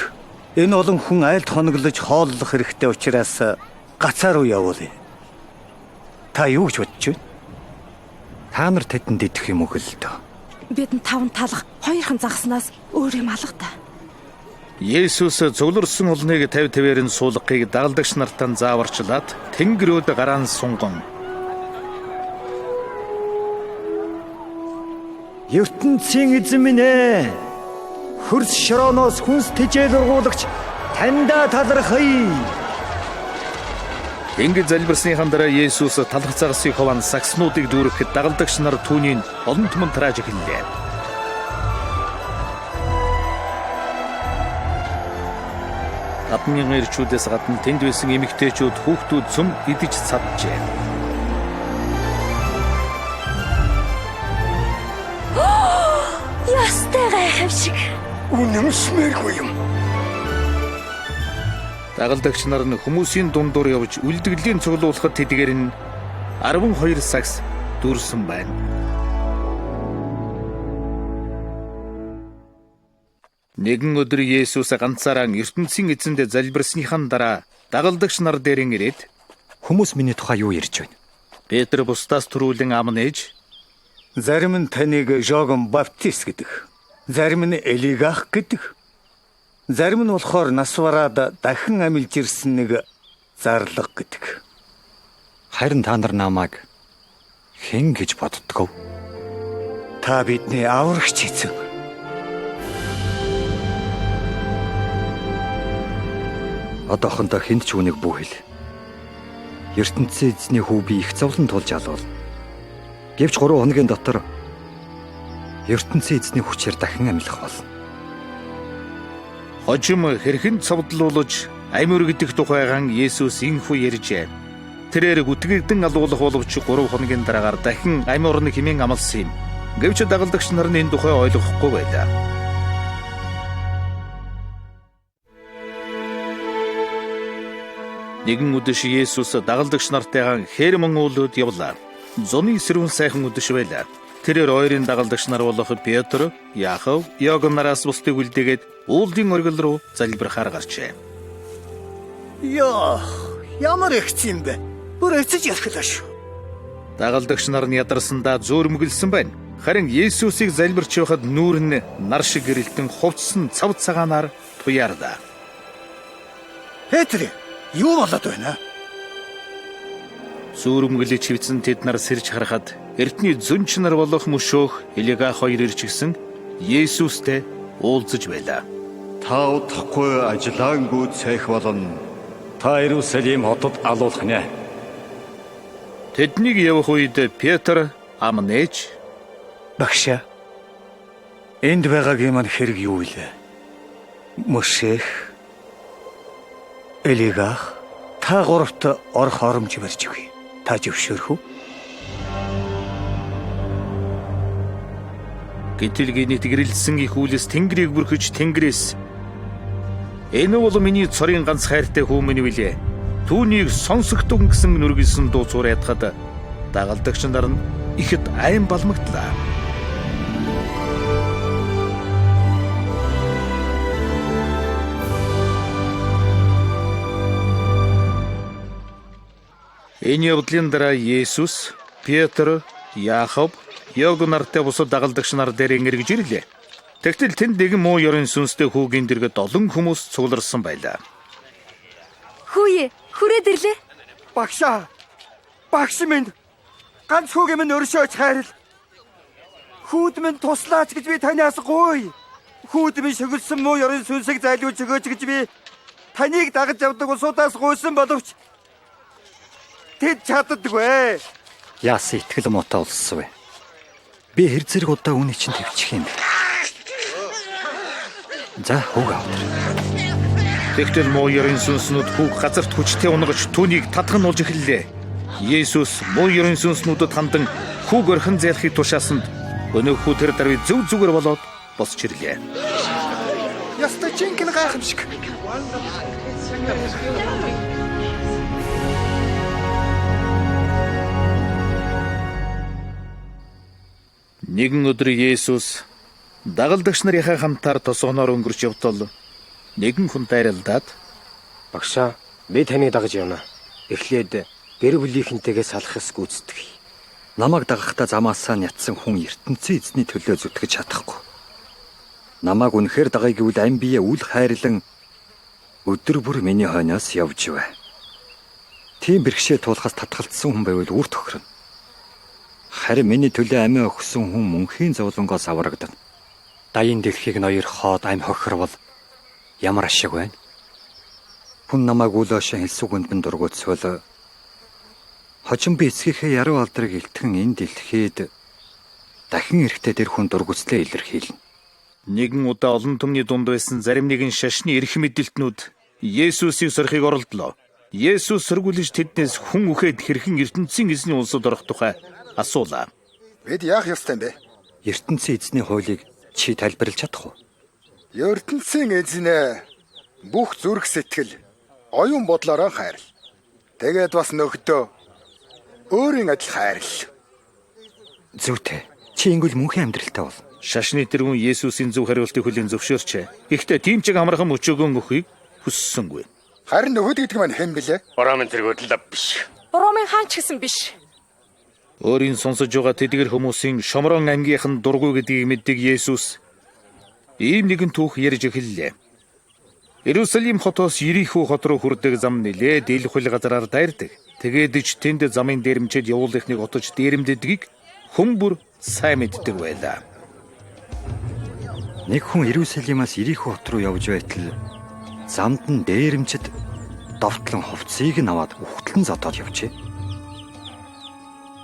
энэ олон хүн айлд хоноглож хооллох хэрэгтэй учраас гацаар уу явуулъя. Та юу гэж бодож байна? Та нар тэдэнд идэх юм уу л дөө. Бид нь таван талах хоёрхан загаснаас өөр юм алга та. Есүс зөвлөрсөн улныг 50-50-аар нь суулгахыг дагалдагч нартаа зааварчлаад тэнгэрөөд гараан сунгон. ертөнцийн эзэн минь ээ. Хөрс шорооноос хүнс тэжээл ургуулагч таньда талархъя. Ингэж залбирсныхан дараа Есүс талах загасыг хован сакснуудыг дүүрэхэд дагалдагч нар түүнийг олон түмэн тарааж эхэллээ. Гадны ирчүүдээс гадна тэнд байсан эмэгтэйчүүд хүүхдүүд цөм идэж цаджээ. Ястай гайхамшиг. Үнэмшмээргүй юм. Дагалдагч нар нь хүмүүсийн дундуур явж үлдгэлийн цуглуулахад тэдгээр нь 12 сагс дүрсэн байна. Нэгэн өдөр Есүс ганцаараа ертөнцийн эзэнд залбирсныхан дараа дагалдагч нар дээрэн ирээд хүмүүс миний тухай юу ярьж байна? Петр бусдаас түрүүлэн амн ээж Зарим нь таныг Жогон Баптист гэдэг. Зарим нь Элигах гэдэг. Зарим нь болохоор нас бараад дахин амилж ирсэн нэг зарлага гэдэг. Харин та нар намайг хэн гэж боддгоо? Та бидний аврагч эзэн. Одоохондоо хэнд ч үнийг бүхэл. ертөнцийн эзний хүү би их зовлон тулж алвал. Гэвч 3 хоногийн дотор ертөнцийн эзний хүчээр дахин амьлах болно. Хожим хэрхэн цовдлуулж амь өргөдөх тухайгаан Есүс инхүү ярьжээ. Тэрээр гүтгэгдэн алуулах боловч 3 хоногийн дараагаар дахин амь орны хэмээн амласан юм. Гэвч дагалдагч нар нь энэ тухай ойлгохгүй байлаа. Нэгэн өдөр Есүс дагалдагч нартайгаа Хермон уулууд явлаа. Зуны сэрүүн сайхан өдөр байлаа. Тэрээр ойрын дагалдагч нар болох Петр, Яаков, Иоганн нараас бусдыг үлдээгээд уулын оргил руу залбирахаар гарчээ. Яа, ямар ихц юм бэ? Бүр эцэж ярихлаа шүү. Дагалдагч нар нь ядарсандаа зөөрмөглсөн байна. Харин Есүсийг залбирч байхад нүүр нь нар шиг гэрэлтэн хувцсан цав цагаанаар туяардаа. Петр, юу болоод байна? Зөөрмөглөж хивцэн тэд нар сэрж харахад эртний зүнч нар болох мөшөөх Элигах хоёр ирж гисэн Есүстэй уулзаж байлаа. Та удахгүй ажиллаангүй цайх болно. Та Иерусалим хотод алуулах нэ. Тэднийг явах үед Петр амнэж Багшаа. Энд байгаагийн маань хэрэг юу вэ? Мөшөөх Элигах та гуравт орох оромж барьж өгье. Та зөвшөөрөх үү? Гэтэл гэрэлсэн их үлэс Тэнгэрийг бүрхэж Тэнгэрээс энэ бол миний цорын ганц хайртай хүү минь билээ. Түүнийг сонсогдсон гэсэн нүргэлсэн дуу цуур ядхад дагалдагч нар нь ихэд айн балмагдлаа. Энэ явдлын дараа Есүс, Петр, Яаков, Иоганн нартай бусад дагалдагч нар дээр ингэж ирлээ. Тэгтэл тэнд нэгэн муу ёрын сүнстэй хүүгийн дэргэд олон хүмүүс цугларсан байлаа. Хүүе, хүрээд ирлээ. Багшаа. Багш минь ганц хүүгийн минь өршөөж хайрл. Хүүд минь туслаач гэж би танаас гуй. Хүүд минь шөглсөн муу ёрын сүнсийг зайлуулж өгөөч гэж би таныг дагаж явдаг улсуудаас гуйсан боловч тэд чаддаггүй. Яасан итгэл муутай болсон вэ? Би хэр зэрэг удаа үний чинь твчих юм бэ? За хүүг авдар. Тэгтэл муу ёрын сүнснүүд хүүг газарт хүчтэй унгаж түүнийг татгануулж эхэллээ. Есүс муу ёрын сүнснүүдэд хандан хүүг орхин зайлахыг тушаасанд өнөө хүү тэр даруй зөв зүгээр болоод босч ирлээ. Яста чингэн гайхамшиг. Нэгэн өдөр Есүс дагалдагч нарынхаа хамтаар тосгоноор өнгөрч явтал нэгэн хүн дайралдаад Багшаа, би таныг дагаж явна. Эхлээд гэр бүлийнхэнтэйгээ салахс гүйцэтгэв. Намайг дагахтаа замаасаа нятсан хүн ертөнцийн эзний төлөө зүтгэж чадахгүй. Намайг үнэхээр дагая гэвэл ам бие үл хайрлан өдөр бүр миний хойноос явж бай. Тийм бэрхшээл туулахаас татгалцсан хүн байвал үр тохирно. Харин миний төлөө амиа өгсөн хүн мөнхийн зовлонгоос аврагдана. Даян дэлхийг ноёр хоод ам хохирвол ямар ашиг байна? Хүн намайг үл ошин хэлсүгэнд минь дургуутсвал хожим би эцгийнхээ яруу алдрыг илтгэн энэ дэлхийд дахин эрэхтэй тэр хүн дургуцлаа илэрхийлнэ. Нэгэн удаа олон түмний дунд байсан зарим нэгэн шашны эрх мэдэлтнүүд Есүсийг сорихыг оролдлоо. Есүс сөргүүлж тэднээс хүн үхээд хэрхэн ертөнцийн эзний улсад орох тухай асуулаа. Бид яах ёстой юм бэ? ертөнцийн эзний хуулийг чи тайлбарлаж чадах уу? ертөнцийн эзнээ бүх зүрх сэтгэл, оюун бодлороо хайрл. Тэгээд бас нөхдөө өөрийн адил хайрл. Зүйтэй. Чи ингэвэл мөнхийн амьдралтай бол. Шашны тэргүүн Есүсийн зөв хариултыг хүлээн зөвшөөрчээ. Гэхдээ тийм ч амархан өчөөгөн өхийг хүссэнгүй. Харин нөгөөд гэдэг маань хэн блэ? Ромын тэргүүд л биш. Ромын хаан ч гэсэн биш. Өөрийн сонсож байгаа тэдгэр хүмүүсийн Шомрон ангийнхан дургүй гэдгийг мэддэг Есүс ийм нэгэн түүх ярьж эхэллээ. Иерусалим хотоос Ерихо хот руу хүрдэг зам нэлээд ил хул газараар дайрдаг. Тэгээд ч тэнд замын дээрэмчэд явуулахныг отож дээрэмддгийг хүмүүр сайн мэддэг байлаа. Нэг хүн Иерусалимаас Ерихо хот руу явж байтал замд нь дээрэмчэд довтлон хувцсыг нь аваад ухтлан зодоод явжээ.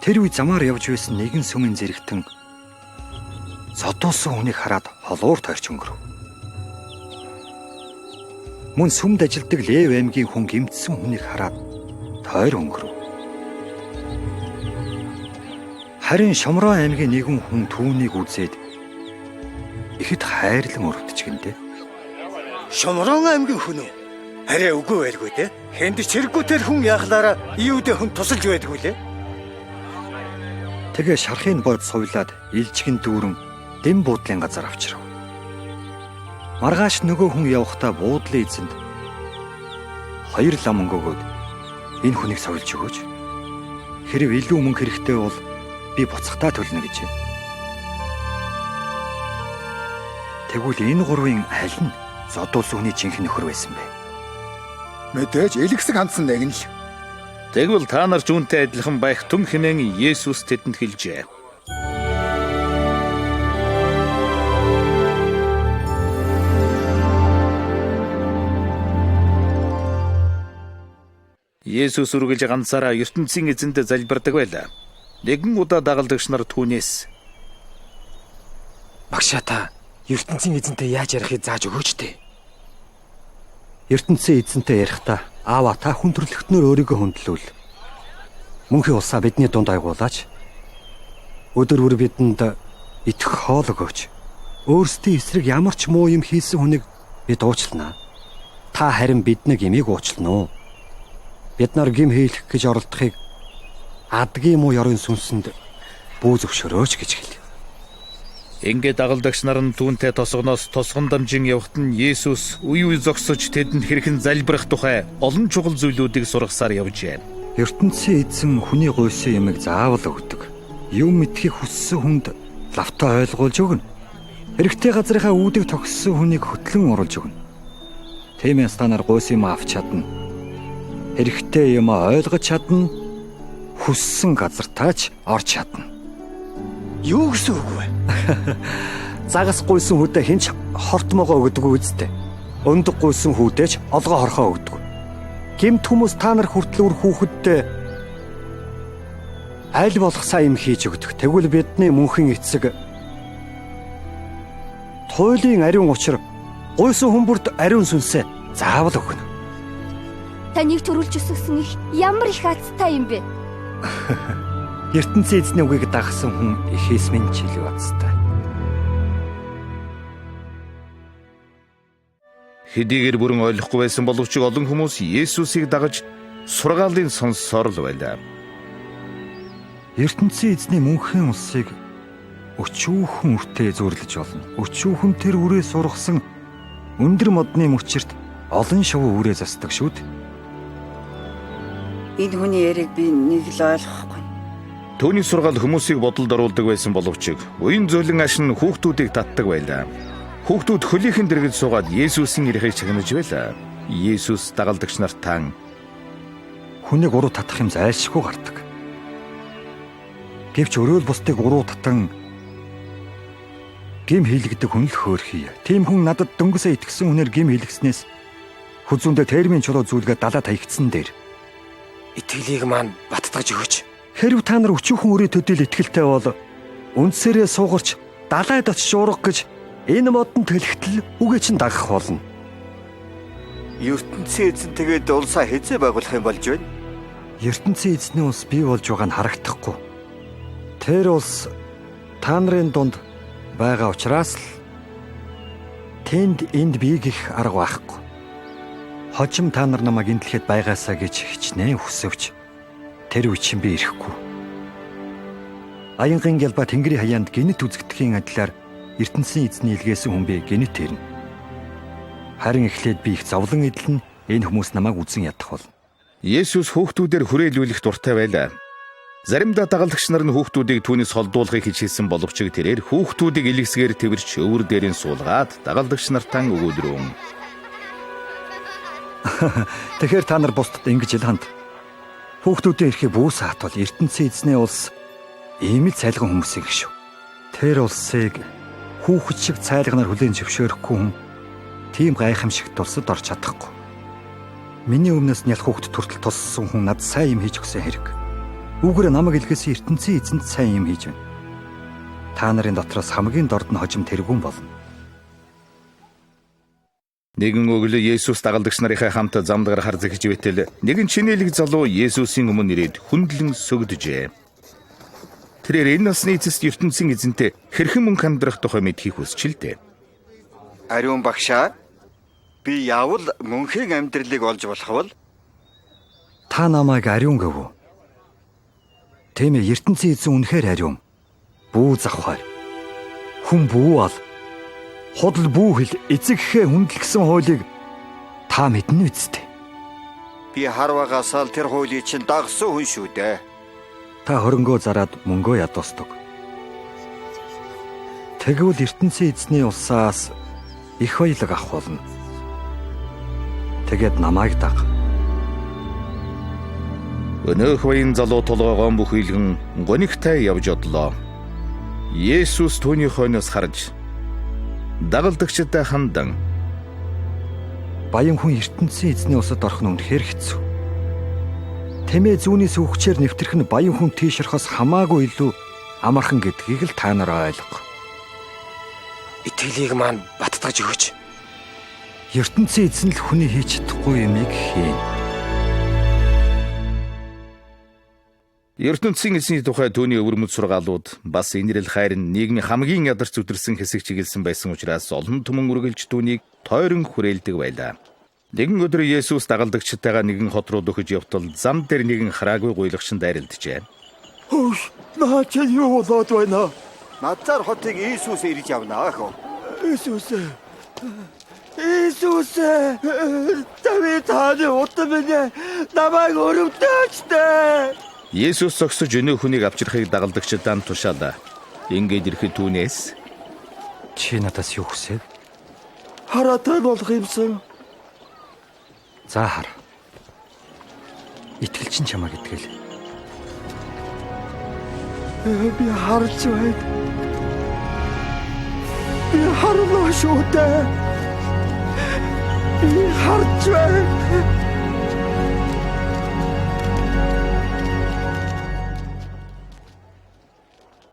Тэр үе замаар явж байсан нэгэн сүмэн зэрэгтэн зодоосон хүнийг хараад холуур тойрч өнгөрөв. Мөн сүмд ажилдаг Лев аймгийн хүн гэмтсэн хүнийг хараад тойр өнгөрөв. Харин Шомрон аймгийн нэгэн хүн түүнийг үзээд ихэд хайрлан өрөвдөж гинэ. Шомрон аймгийн хүн үү? Арай үгүй байлгүй те. Хэнд ч хэрэггүйтэй хүн яхалаараа иудэ хүн тусалж байдгүй лээ. Тэгээ шархыг бод сувлаад илжигэн дүүрэн дэм буудлын газар авчирв. Маргааш нөгөө хүн явхдаа буудлын эзэнд 2 лам мөнгө өгөөд энэ хүнийг сувилж өгөөч. Хэрэг илүү мөнгө хэрэгтэй бол би буцахтаа төлнө гэжээ. Тэгвэл энэ гурвын аль нь зодуулсан хүний жинхэнэ нөхөр байсан бэ? Мэдээж элэгсэг хандсан нэг нь л. Тэгвэл та нар ч үүнтэй адилхан байх түн хэмээн Есүс тэдэнд хэлжээ. Есүс үргэлж ганцаараа ертөнцийн эзэнд залбирдаг байлаа. Нэгэн удаа дагалдагч нар түүнээс Багшаа та ертөнцийн эзэнтэй яаж ярихыг зааж өгөөч дээ. ертөнцийн эзэнтэй ярихдаа аава та хүн төрлөختнөр өөрийгөө хөндлөвл. Мөнхийн улсаа бидний дунд аягуулаач. Өдөр бүр бидэнд итгэх хоол өгөөч. Өөрсдийн эсрэг ямар ч муу юм хийсэн хүнийг бид уучлана. Та харин биднийг эмийг уучлана уу? Бид нар гим хийлэх гэж оролдохыг адгийн муу ёрын сүнсэнд бүү зөвшөөрөөч гэж хэлв. Ингээд дагалдагч нар нь түүнтэй тосгоноос тосгон дамжин явхад нь Есүс үе үе зогсож тэдэнд хэрхэн залбирах тухай олон чухал зүйлүүдийг сургасаар явжээ. ертөнцийн эзэн хүний гуйсан юмыг заавал өгдөг. Юм мэдхийг хүссэн хүнд лавтаа ойлгуулж өгнө. Хэрэгтэй газрынхаа үүдийг тогссон хүнийг хөтлөн оруулж өгнө. Тиймээс та нар гуйсан юм авч чадна. Хэрэгтэй юм ойлгож чадна. Хүссэн газартаач орж чадна. Юу гэсэн үг вэ? Загас гуйсан хүдэ хинч хортмогоо өгдөггүй үсттэй. Өндөг гуйсан хүдээч олгоо хорхоо өгдөг. Гэмт хүмүүс та нар хүртэл үр хүүхэдтэй аль болох сайн юм хийж өгдөг. Тэгвэл бидний мөнхийн эцэг туйлын ариун учир гуйсан хүмүүрд ариун сүнсээ заавал өгнө. Та нэг төрүүлж өсгсөн их ямар их азтай юм бэ? ертөнцийн эзний үгийг дагсан хүн ихээс минь чилэг азтай. Хэдийгээр бүрэн ойлгохгүй байсан боловч олон хүмүүс Есүсийг дагаж сургаалын сонссоор л байлаа. ертөнцийн эзний мөнхийн улсыг өчүүхэн үртэй зөөрлөж болно. Өчүүхэн тэр үрээ сургасан өндөр модны мөчөрт олон шувуу үрээ засдаг шүү дээ. Энэ хүний яриг би нэг л ойлгохгүй. Төвний сургаал хүмүүсийг бодолд оруулдаг байсан боловч уян зөөлөн ашин хүүхдүүдийг татдаг байлаа. Хүүхдүүд хөлийнхэн дэргэд суугаад Есүсийн ярихыг чагнаж байлаа. Есүс дагалдагч нартаа хүнийг уруу татах юм зайлшгүй гардаг. Гэвч өрөөл бусдыг уруу татан гим хийлгдэг хүн л хөөрхий. Тийм хүн надад дөнгөсөө итгэсэн хүнээр гим хийлгснээс хүзүүндээ термин чулуу зүйлгээ далаа таягдсан дээр Итгэлийг маань баттгаж өгөөч. хэрв та нар өчүүхэн өрөө төдийл итгэлтэй бол үндсээрээ суугарч далайд очиж уурах гэж энэ модон төлөгтөл үгээ чин дагах болно. ертөнцийн эзэн тэгээд улсаа хэзээ байгуулах юм болж байна? ертөнцийн эзний улс бий болж байгаа нь харагдахгүй. Тэр улс та нарын дунд байгаа учраас л тэнд энд бий гэх арга байхгүй. Хожим та нар намайг энэ дэлхийд байгаасаа гэж хичнээн хүсвч тэр үе чинь би ирэхгүй. Аянгын гялба Тэнгэрийн хаяанд гинэт үзэгдэхийн адилаар ертөнцийн эзний илгээсэн хүн би гинэт ирнэ. Харин эхлээд би их зовлон эдлэн энэ хүмүүс намайг үзэн ядах болно. Есүс хүүхдүүдээр хүрээлүүлэх дуртай байлаа. Заримдаа дагалдагч нар нь хүүхдүүдийг түүнээс холдуулахыг хичээсэн боловч тэрээр хүүхдүүдийг илгэсгээр тэрч өвөр дээрэн суулгаад дагалдагч нартан өгөөдрөм. Тэгэхээр та нар бусдад ингэж ил ханд. Хүүхдүүдийн эрхийг бүү саатвал ертөнцийн эзний улс ийм л цайлган хүмүүсийн гişв. Тэр улсыг хүүхэд шиг цайлганаар хүлээн зөвшөөрөхгүй хүн тийм гайхамшигт улсад орж чадахгүй. Миний өмнөөс нялх хүүхэд төртөл туссан хүн над сайн юм хийж өгсөн хэрэг. Үүгээр намайг илгээсэн ертөнцийн эзэнд сайн юм хийж байна. Та нарын дотроос хамгийн дорд нь хожим тэргүүн болно. Нэгэн өглөө Есүс дагалдагч нарынхаа хамт замдгаар хар зэгж бэтэл нэгэн чинэлэг залуу Есүсийн өмнө ирээд хүндлэн сөгдөжээ. Тэрээр энэ насны эцэст ертөнцийн эзэнтэй хэрхэн мөнгө амьдрах тухай мэдхийг хүсчилдэ. Ариун багшаа, би явал мөнхийн амьдралыг олж болох бол? Та намайг ариун гэв. Тийм ээ, ертөнцийн эзэн үнэхээр ариун. Бүү завхаар. Хүн бүү ал. Худал бүү хэл эцэгхээ хүндлгсэн хуулийг та мэднэ үсттэй. Би харвагасаа л тэр хуулийг чинь дагсан хүн шүү дээ. Та хөрөнгөө зараад мөнгөө ядуусдаг. Тэгвэл ертөнцийн эзний улсаас их баялаг авах болно. Тэгээд намайг даг. Өнөөх баян залуу толгоогоо бүхийлгэн гонигтай явж одлоо. Есүс түүний хойноос харж дагалдагчтай хандан баян хүн ертөнцийн эзний улсад орох нь үнэхээр хэцүү. Тэмээ зүүнээс үхчээр нэвтрэх нь баян хүн тийшэрхээс хамаагүй илүү амархан гэдгийг л та нар ойлго. Итгэлийг маань баттгаж өгөөч. ертөнцийн эзэн л хүний хийж чадахгүй юмыг хийн. ертөнцийн эзний тухай түүний өвөрмөц сургаалууд бас инэрэл хайрын нийгмийн хамгийн ядарч зүтэрсэн хэсэг чиглэсэн байсан учраас олон түмэн үргэлж түүнийг тойрон хүрээлдэг байлаа. Нэгэн өдөр Есүс дагалдагчтайгаа нэгэн хот руу дөхөж явтал зам дээр нэгэн хараагүй гуйлагчин дайралджээ. Хөөш, наа чи юу болоод байна? Надаар хотыг Иесус ирж явнаа хөө. Иесус. Давид хааны утмын намайг өрөвдөөчтэй. Есүс зогсож өнөө хүнийг авчрахыг дагалдагчдаа тушаалаа. Ингээд ирэхэд түүнээс чи надаас юу хүсэв? Хараатай болох юмсан. За хар. Итгэл чинь чамаа гэдгээл. Би харж байна. Би харлаа шүү дээ. Би харж байна.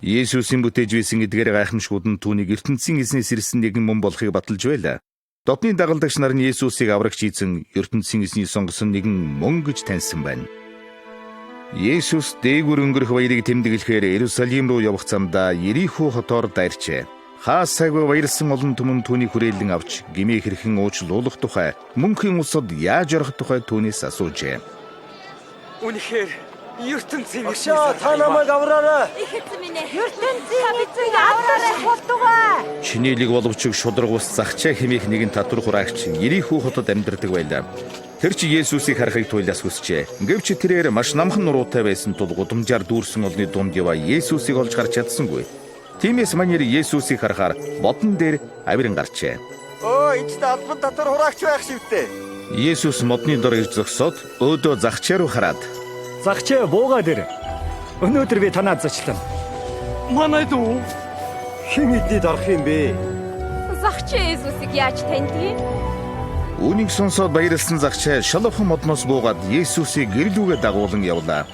Есүсийн бүтээж байсан эдгээр гайхамшгууд нь түүнийг ертөнцийн эзнээс ирсэн нэгэн мөн болохыг баталж байлаа. Дотны дагалдагч нар нь Есүсийг аврагч хийсэн ертөнцийн эзний сонгосон нэгэн мөн гэж таньсан байна. Есүс дээгүр өнгөрөх баярыг тэмдэглэхээр Иерусалим руу явах замдаа Ерихо хотоор дайрчээ. Хаас сайгүй баярлсан олон түмэн түүний хүрээлэн авч гимээ хэрхэн уучлуулах тухай, мөнхийн улсад яаж орох тухай түүнээс асуужээ. Үнэхээр ертөнцийн эзэн та намайг авраарай. Их эзэн минь ертөнцийн эзэн авраарай болдгоо. Чинэлэг боловч шудраг ус захчаа хэмээх нэгэн татвар хураагч Ерихо хотод амьдардаг байлаа. Тэр чи Есүсийг харахыг туйлаас хүсчээ. Гэвч тэрээр маш намхан нуруутай байсан тул гудамжаар дүүрсэн олны дунд яваа Есүсийг олж харж чадсангүй. Тиймээс маньер Есүсийг харахаар бодон дээр авиран гарчээ. Энд албан татвар хураагч байх шивтэй. Есүс модны дор ирж зогсоод өөдөө захчаа руу хараад Загчаа буугаад ир. Өнөөдөр би танаад зачлаа. Манай дүү хэн эднийд орох юм бэ? Загчаа Есүсийг яаж таньдгийг? Үүнийг сонсоод баярлсан загчаа шалавхан модноос буугаад Есүсийг гэрлүүгээ дагуулan явлаа.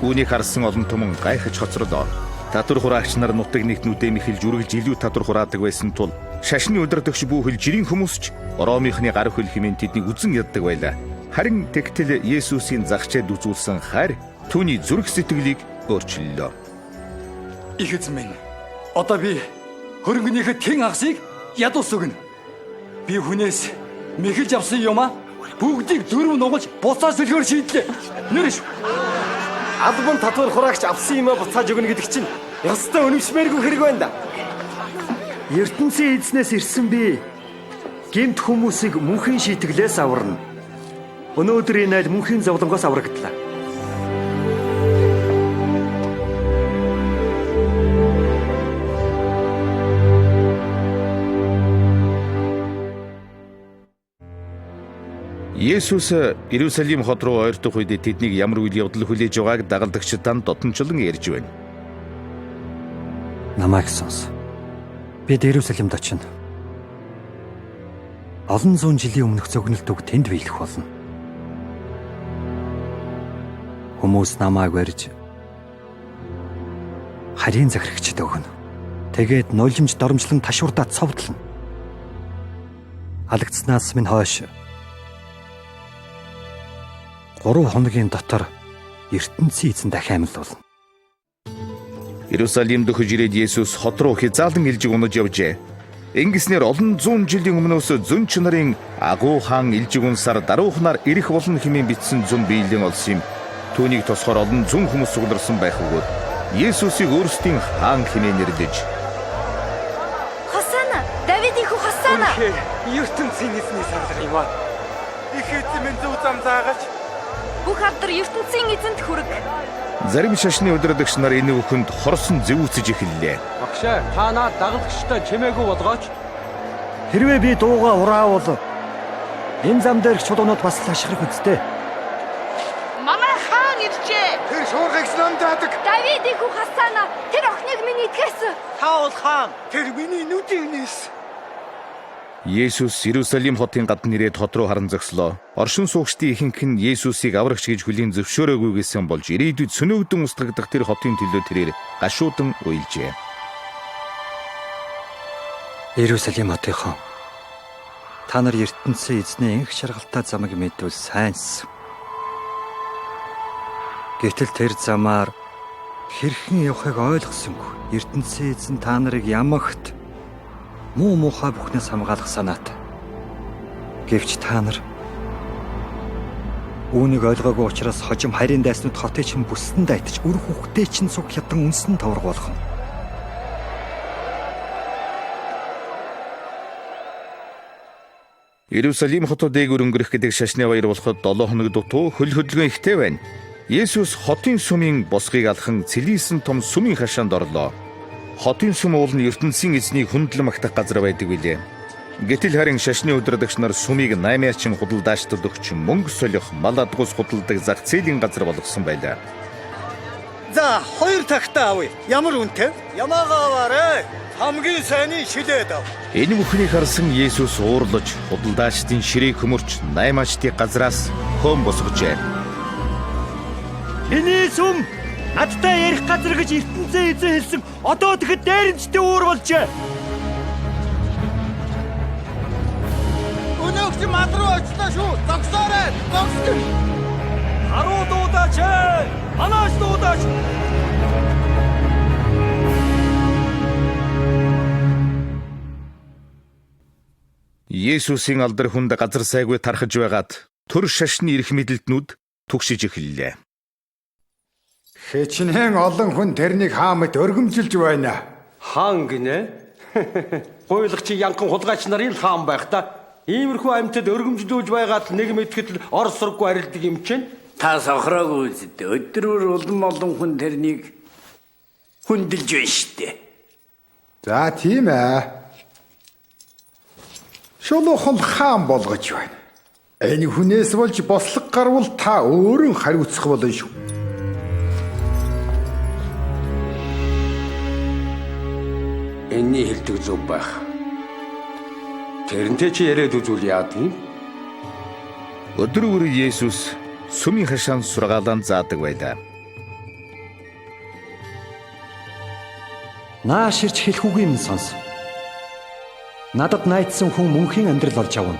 Үүнийг харсан олон түмэн гайхаж хоцролоо. Татвар хураагч нар нутаг нэгтнүүдээ мэхэлж үргэлж илүү татвар хураадаг байсан тул шашны удирдагч бүү хэл жирийн хүмүүс ч Ромынхны гар хөл хэмээн тэднийг үзэн яддаг байлаа. Харин тэгтэл Есүсийн загчаад үзүүлсэн хайр түүний зүрх сэтгэлийг өөрчиллөө. Их эзэн минь, одоо би хөрөнгөнийхөө тэн агсыг ядуус өгнө. Би хүнээс мэхэлж авсан юмаа Бүгдийг дөрөв нугалж буцааж сөлгөөр шийдлээ. Нэрш. Албан татвар хураагч авсан юмаа буцааж өгнө гэдэг чинь ёстой өнөмсмээргүй хэрэг байна да. ертөнцийн эзнээс ирсэн би гэмт хүмүүсийг мөнхийн шийтгэлээс аварна. Өнөөдрийн найл мөнхийн зовлонгоос аврагдлаа. Есүс Иерусалим хот руу ойртох үед тэднийг ямар үйл явдал хүлээж байгааг дагалдагчид додончлон ярьж байна. Намайг сонс. Бид Иерусалимд очино. Олон зуун жилийн өмнөх зөгнөлт үг тэнд биелэх болно. Хүмүүс намайг барьж харийн захирагчд өгнө. Тэгээд нулимж доромжлон ташуурдаа цовдлно. Алагдсанаас минь хойш 3 хоногийн дотор ертөнцийн эзэн дахин амьлуулна. Иерусалимд хож ирээд Есүс хот руу хязаалан илжиг унаж явжээ. Ингэснээр олон зуун жилийн өмнөөс зөнч нарын агуу хаан илжиг унсаар даруухнаар ирэх болно хэмээн бичсэн зүм биелэн олсон юм. Түүнийг тосгоор олон зуун хүмүүс сугларсан байх бөгөөд Есүсийг өөрсдийн хаан хэмээн нэрлэж Хосана, Давидын хүү Хосана. ертөнцийн эзний сарлага юм аа. Их эзэн минь зөв зам заагаач. Бүх алдар ертөнцийн эзэнд хүрэг. зарим шашны удирдагч нар энэ бүхэнд хорсон зэвүүцэж эхэллээ. Багшаа, та наад дагалдагчтай чимээгүй болгооч. Хэрвээ би дууга ураавал энэ зам дээрх чулуунууд бас л ашиглах үстэй. Манай хаан иржээ. Тэр шуургыг намдаадаг. Давидын хүү Хосана, тэр охиныг минь итгэсэн. Та бол хаан. Тэр миний нүдийг нээс. Есүс Иерусалим хотын гадна ирээд хот руу харан зогслоо. Оршин суугчдын ихэнх нь Есүсийг аврагч гэж хүлийн зөвшөөрөөгүйгээсэн болж ирээдүйд сөнөөгдөн устгагдах тэр хотын төлөө тэрээр гашуудан уйлжээ. Иерусалим хотынхон та нар ертөнцийн эзний энх шаргалтай замыг мэдвэл сайнс. Гэтэл тэр замаар хэрхэн явахыг ойлгосонгүй. ертөнцийн эзэн та нарыг ямагт муу муухай бүхнээс хамгаалах санаатай. Гэвч та нар үүнийг ойлгоогүй учраас хожим харийн дайснууд хотыг чинь бүсэнд дайтаж үр хүүхдээ чинь цуг хятан үнсэн тавраг болгоно. Иерусалим хотод дээгүр өнгөрөх гэдэг шашны баяр болоход 7 хоног дутуу хөл хөдөлгөөн ихтэй байна. Есүс хотын сүмийн босгыг алхан цэлийсэн том сүмийн хашаанд орлоо. Хотын сүм уул нь ертөнцийн эзний хүндлэн магтах газар байдаг билээ. Гэтэл харин шашны удирдагч нар сүмийг 8-аачин худалдаачдад өгч мөнгө солих, мал адгуус худалдаг зах зээлийн газар болгосон байлаа. За, 2 тагтаа авъя. Ямар үнэтэй? Ямаагаа аваарэ. Хамгийн сайныг шилээд ав. Энэ бүхнийг харсан Есүс уурлаж, худалдаачдын ширээг хөмөрч 8-аачдын газраас хөм босгожээ. Миний сүм надтай ярих газар гэж ертөнцийн эзэн хэлсэн. Одоо тэгэхэд дээрэмчтэй үүр болжээ. Өнөөгч мал руу очлоо шүү. Зогсоорой. Зогсгоо. Харуу дуудаач. Манайш дуудаач. Есүсийн алдар хүнд газар сайгүй тархаж байгаад төр шашны эрх мэдэлтнүүд түгшиж эхэллээ. Хэчнээн олон хүн тэрнийг хаамд өргөмжилж байна. Хаан гинэ? Гуйлагчийн янхан хулгайч нарын хаан байх та. Иймэрхүү амьтад өргөмжлүүлж байгаад нэг мэдгэд л ор сурггүй арилдаг юм чинь. Та сохроогүй үстэ. Өдрөөр олон хүн тэрнийг хүндэлж байна штэ. За тийм ээ. Шулуухан хаан болгож байна. Энэ хүнээс болж бослог гарвал та өөрөө хариуцах болно шүү. Энэний хэлдэг зөв байх. Тэрнтэй чи яриад үзүүл яадгийг. Өдөр Есүс сүмийн хашаанд сургаалаанд заадаг байлаа. Нааш ирж хэлэхүүгүй юм сонс. Надад найдсан хүн мөнхийн амьдрал олж авна.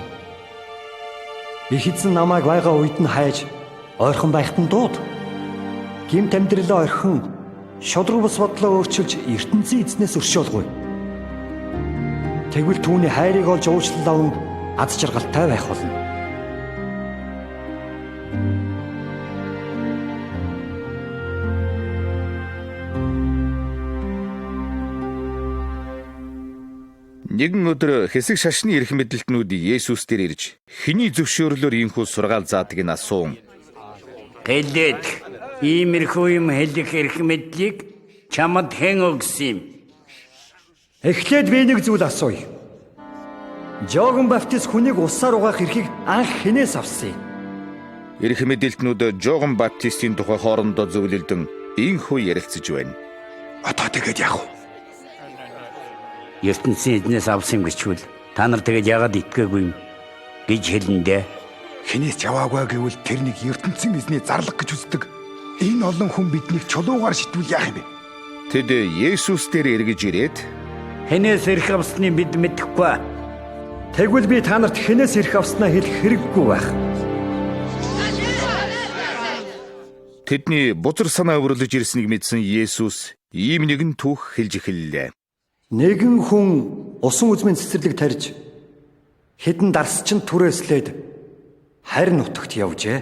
Их эзэн намайг байгаа үед нь хайж ойрхон байхад нь дууд. Гэмт амьдралаа орхин шодрог бус бодлоо өөрчилж ертөнцийн эзнээс өршөөлгүй. Тэгвэл түүний хайрыг олж уучлал аван аз жаргалтай байх болно. Нэгэн өдөр хэсэг шашны эрх мэдэлтнүүд Есүс дээр ирж хэний зөвшөөрлөөр ийхүү сургаал заадаг нь асуун. Гэлээд иймэрхүү юм хэлэх эрх мэдлийг чамд хэн өгсөн юм? Эхлээд би нэг зүйл асууя. Жогон Баптист хүнийг усаар угаах эрхийг анх хэнээс авсан юм? Эрх мэдэлтнүүд Жогон Баптистийн тухай хоорондоо зөвлөлдөн ийхүү ярилцаж байна. Одоо тэгээд яах вэ? ертөнцийн эзнээс авсан юм гэчвэл та нар тэгээд яагаад итгээгүй юм гэж хэлэндээ. Хинээс яваагүй гэвэл тэр нэг ертөнцийн эзний зарлаг гэж үздэг. Энэ олон хүн биднийг чулуугаар шитвэл яах юм бэ? Тэд Есүс дээр эргэж ирээд хэнээс эрх авсныг бид мэдэхгүй. Тэгвэл би та нарт хэнээс эрх авснаа хэлэх хэрэггүй байх. Тэдний бузар санаа өвөрлөж ирснийг мэдсэн Есүс ийм нэгэн түүх хэлж эхэллээ. Нэгэн хүн усан үзмийн цэцэрлэг тарьж хэдэн дарсчин түрээслээд харин нутагт явжээ.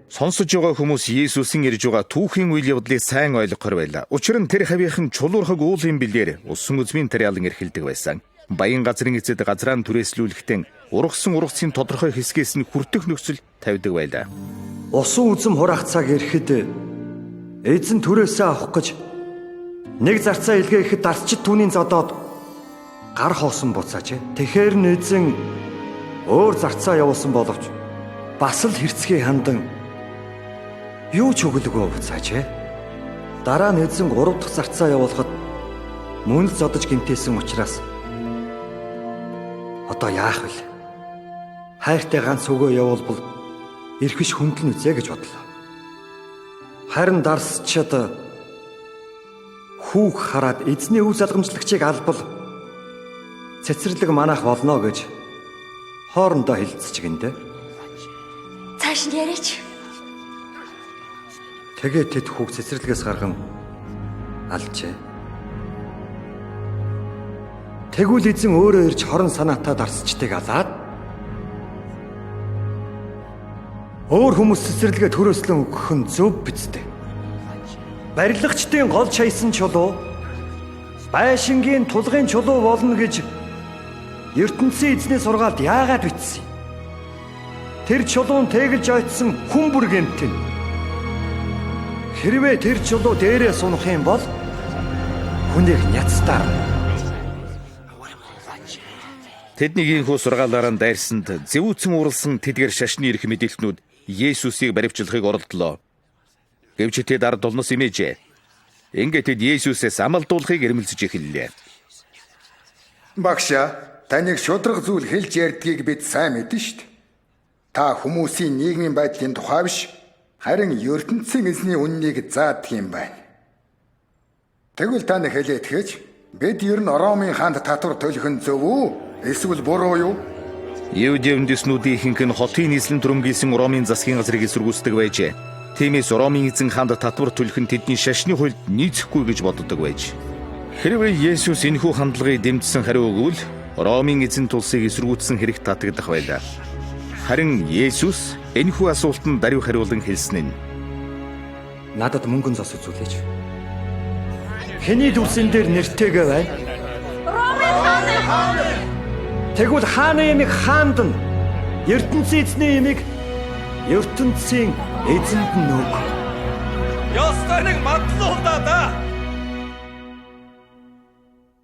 Сонсож байгаа хүмүүс Есүсийн ирж байгаа түүхийн үйл явдлыг сайн ойлгохоор байлаа. Учир нь тэр хавийнхан чулуурхаг уулын бэлгээр усан үзмийн тариалан эрхэлдэг байсан. Баян газрын эцэд газраан түрээслүүлэхдээ ургацын тодорхой хэсгээс нь хүртэх нөхцөл тавьдаг байлаа. Усан үзм хураах цаг ирэхэд эзэн түрээсээ авах гэж нэг зарцаа илгээхэд дарсчид түүний зодоод гар хоосон буцааж. Тэгэхэр нь эзэн өөр зарцаа явуулсан боловч бас л хэрцгий хандан юу ч өгөлгүй буцааж. Дараа нь эзэн 3 дахь зарцаа явуулахад мөн л зодож гинтээсэн учраас одоо яах вэ? Хайртай ганц өгөө явуулбал эрхвиш хүндэлнэ үзье гэж бодлоо. Харин дарсчид хүүг хараад эзний үс алгамжлагчийг албал цэцэрлэг манах болно гэж хоорондоо хэлцчихэндээ. Цааш нь яриач. Тэгээд тэд хүүг цэцэрлэгээс гарган алжээ. Тэгвэл эзэн өөрөө ирж хорон санаатаа дарсчдыг алаад өөр хүмүүс цэцэрлэгээ төрөөслөн өгөх нь зөв биз дээ. Барилгачдын гол чаясан чулуу байшингийн тулгын чулуу болно гэж ертөнцийн эзний сургаалд яагаад бичсэн? Тэр чулуун тэгэлж ойтсон хүн бүр гэмтэн. Хэрвээ тэр чулуу дээрээ сунах юм бол хүнийг няцтаар. Тэдний ийхүү сургаалаараа дайрсанд зэвүүцэн уралсан тэдгэр шашны эрх мэдээлтнүүд Есүсийг баривчлахыг оролдлоо. Гэвч тэд ард олноос имээжээ. Ингээд тэд Есүсээс амлдуулахыг эрмэлзэж эхэллээ. Багшаа, таныг шудраг зүйл хэлж ярьдгийг бид сайн мэднэ шүү дээ. Та хүмүүсийн нийгмийн байдлын тухай биш, харин ертөнцийн эзний үннийг заадаг юм байна. Тэгвэл та нэг хэлээд тэгэж, бид ер нь Ромын хаанд татвар төлөх нь зөв үү? Эсвэл буруу юу? Евдийн үндэснүүдийн ихэнх нь хотын нийслэн түрэмгийлсэн Ромын засгийн газрыг эсэргүүцдэг байжээ. Тиймээс Ромын эзэн хаанд татвар төлөх нь тэдний шашны хуульд нийцэхгүй гэж боддог байж. Хэрвээ Есүс энэхүү хандлагыг дэмжсэн хариу өгвөл Ромын эзэн тулсыг эсэргүүцсэн хэрэг татагдах байлаа. Харин Есүс энэхүү асуултанд даруй хариулан хэлсэн нь: надад мөнгөн зос үзүүлээч. Хэний дүрсэн дээр нэртэйгээ байна? Ромын хааны. Тэгвэл хааны эмийг хаанд нь, ертөнцийн эзний эмийг ертөнцийн эзэнд нь өг. Ёстой нэг мадлуу да.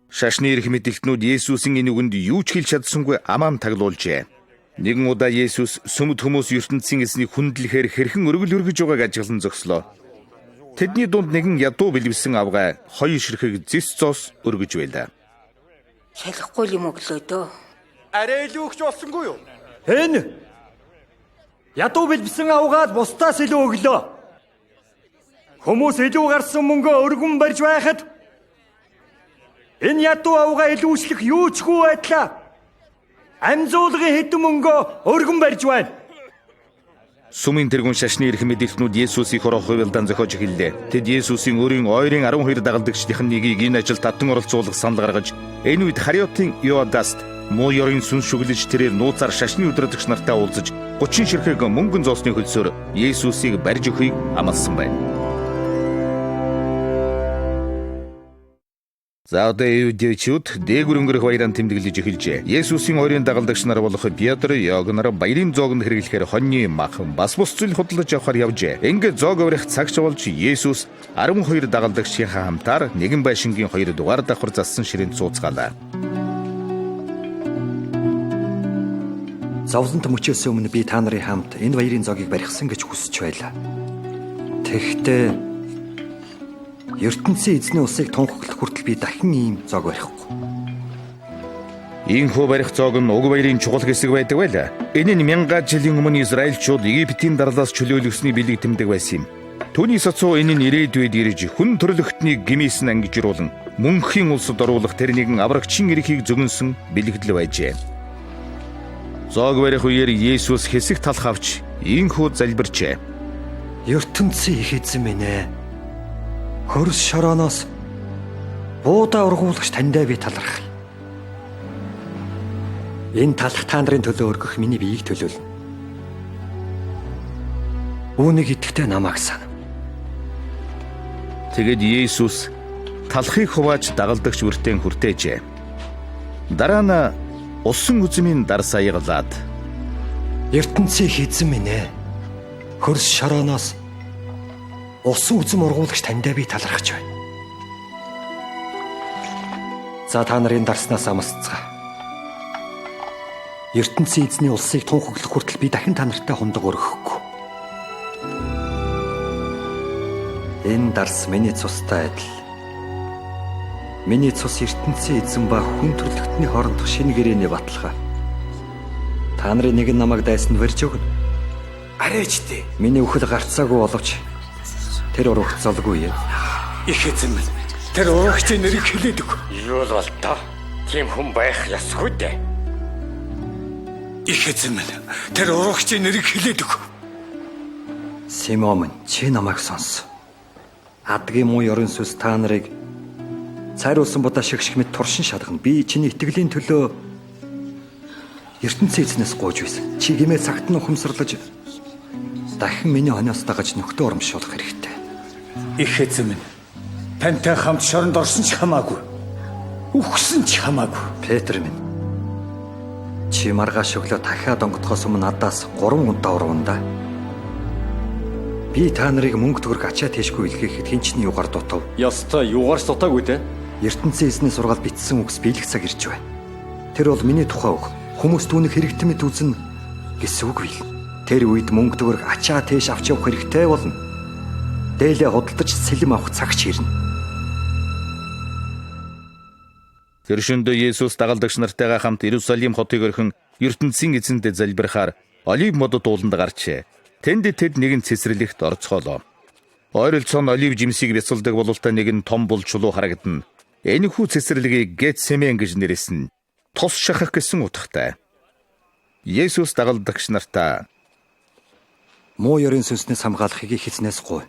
Шашны эрх мэдээлтнүүд Есүсийн энэ үгэнд юу ч хэлж чадсангүй амаан таглуулжээ. Нэгэн удаа Есүс сүмд хүмүүс ертөнцийн эзнийг хүндлэхээр хэрхэн өргөл өргөж байгааг ажиглан зогслоо. Тэдний дунд нэгэн ядуу бэлэвсэн авгай хоёр ширхэг зис зоос өргөж байлаа. Шалахгүй юм өглөө дөө. Арай илүү өгч болсонгүй юу? Энэ ядуу бэлбсэн авгаад бусдаас илүү өглөө. Хүмүүс илүү гарсан мөнгөө өргөн барьж байхад энэ ядуу авгаа илүүшлэх юу ч хүү байдлаа. Амзуулгын хэдэн мөнгөө өргөн барьж байна. Сүмийн тэргүүн шашны эрх мэдээлтнүүд Есүсийг хорох хувилдаан зохиож эхэллээ. Тэд Есүсийн өөрийн ойрын 12 дагалдагчдын нэгийг энэ ажилд татан оролцуулах санал гаргаж, энэ үед Хариотын Иодаст муу ёрын сүнс шүглэж тэрээр нууцаар шашны удирдагч нартай уулзаж 30 ширхэг мөнгөн зоосны хөлсөөр Есүсийг барьж өгөхийг амласан байна. За одоо Иудейчүүд дээгүр өнгөрөх баяраа тэмдэглэж эхэлжээ. Есүсийн ойрын дагалдагч нар болох Петр, Иоганн баярын зоогонд хэрэглэхээр хоньны мах бас бус зүйл худалдаж авахар явжээ. Ингээд зоог аврах цагч болж Есүс 12 дагалдагчийнхаа хамтаар нэгэн байшингийн 2 дугаар давхар зассан ширээнд сууцгаалаа. Зовлонт мөчөөс өмнө би та нарын хамт энэ баярын зоогийг барихсан гэж хүсэж байлаа. Тэгэхдээ ертөнцийн эзний улсыг тунхаглах хүртэл би дахин ийм зоог барихгүй. Ийхүү барих зоог нь уг баярын чухал хэсэг байдаг байлаа. Энэ нь 1000 жилийн өмнө Израильчууд Египтийн дарлаас чөлөөлөгсний бэлэг тэмдэг байсан юм. Түүний сацуу энэ нь ирээдүйд ирж хүн төрлөختнийг гимээс нь ангижруулан мөнхийн улсад оруулах тэр нэгэн аврагчийн эрхийг зөгнсөн бэлэгдэл байжээ. Зоог барих үеэр Есүс хэсэг талх авч ийхүү залбирчээ. ертөнцийн их эзэн минь ээ. Хөрс шорооноос буудаа ургуулагч таньдаа би талархав. Энэ талх та нарын төлөө өргөх миний биеийг төлөөлнө. Үүнийг идэхдээ намайг сана. Тэгэд Есүс талхыг хувааж дагалдагч бүртэн хүртээжээ. Дараа нь усан үзмийн дар саягалаад ертөнцийн их эзэн минь ээ. Хөрс шорооноос усан үзм ургуулагч таньдаа би талархаж байна. За та нарын дарснаас амсцгаа. ертөнцийн эзний улсыг тунхаглах хүртэл би дахин та нартай хундаг өргөхгүй. Энэ дарс миний цустай адил. Миний цус ертөнцийн эзэн ба хүн төрлөختний хоорондох шинэ гэрээний баталгаа. Та нарын нэг нь намайг дайсанд барьж өгнө. Арайч дээ. Миний үхэл гарцаагүй боловч тэр урагч золгүй юм. Их эзэн минь. Тэр урагчийн нэрийг хэлээд өг. Юу л бол тоо. Тийм хүн байх ёсгүй дээ. Их эзэн минь. Тэр урагчийн нэрийг хэлээд өг. Симон, чи намайг сонс. Адгийн муу ёрын сүс та нарыг цайруулсан будаа шигших мэт туршин шалгана. Би чиний итгэлийн төлөө ертөнцийн эзнээс гуйж байсан. Чи гимээ цагт нь ухамсарлаж дахин миний хоноос дагаж нөхдөө урамшуулах хэрэгтэй. Их эзэн минь. Тантай хамт шоронд орсон ч хамаагүй. Үхсэн ч хамаагүй. Петр минь. Чи маргааш өглөө дахиад онгодохоос өмнө надаас 3 удаа урванда. Би та нарыг мөнгө төгрөг ачаа тийшгүй илгээхэд хэн ч нь юугаар дутав. Ястай юугаар ч дутаагүй те. ертөнцийн эзний сургаал бичсэн үгс биелэх цаг ирж байна. Тэр бол миний тухай үг. Хүмүүс түүнийг хэрэгтэн мэт үзнэ гэсэн үг бил. Тэр үед мөнгө төгрөг ачаа тийш авч явах хэрэгтэй болно. Дээлээ худалдаж сэлэм авах цаг ч ирнэ. Тэр шөнөдөө Есүс дагалдагч нартайгаа хамт Иерусалим хотыг орхин ертөнцийн эзэндээ залбирахаар Олив модод ууланд гарчээ. Тэнд тэд нэгэн цэцэрлэгт орцгоолоо. Ойролцоон олив жимсийг бяцалдаг бололтой нэгэн том бул чулуу харагдана. Энэхүү цэцэрлэгийг Гетсемен гэж нэрэлсэн. Тус шахах гэсэн утгатай. Есүс дагалдагч нартаа муу ёрын сүнснээс хамгаалахыг хэзнээс гуй.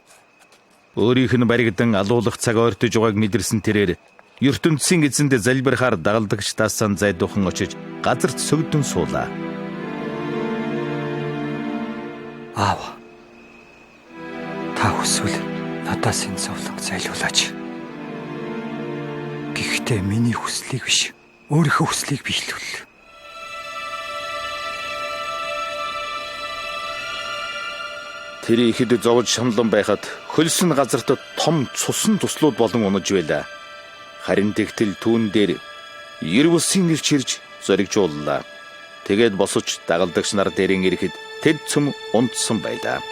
Өөрийнх нь баригдан алуулах цаг ойртож байгааг мэдэрсэн тэрээр ертөнцийн эзэндээ залбирахаар дагалдагч таасан зайдуухан очиж газарт сөгдөн суулаа. Аав. Та хүсвэл надаас энэ зовлон зайлуулаач. Гэхдээ миний хүслийг биш, өөрийнхөө хүслийг биелүүлээ. Тэр ихэд зовж шамлан байхад хөлсөн газарт том цусан туслууд болон унаж байлаа. Харин тэгтэл түүн дээр Ервөсийн ирч ирж зоригжууллаа. Тэгээд босож дагалдагч нар дээрэн ирэхэд тэд цөм унтсан байлаа.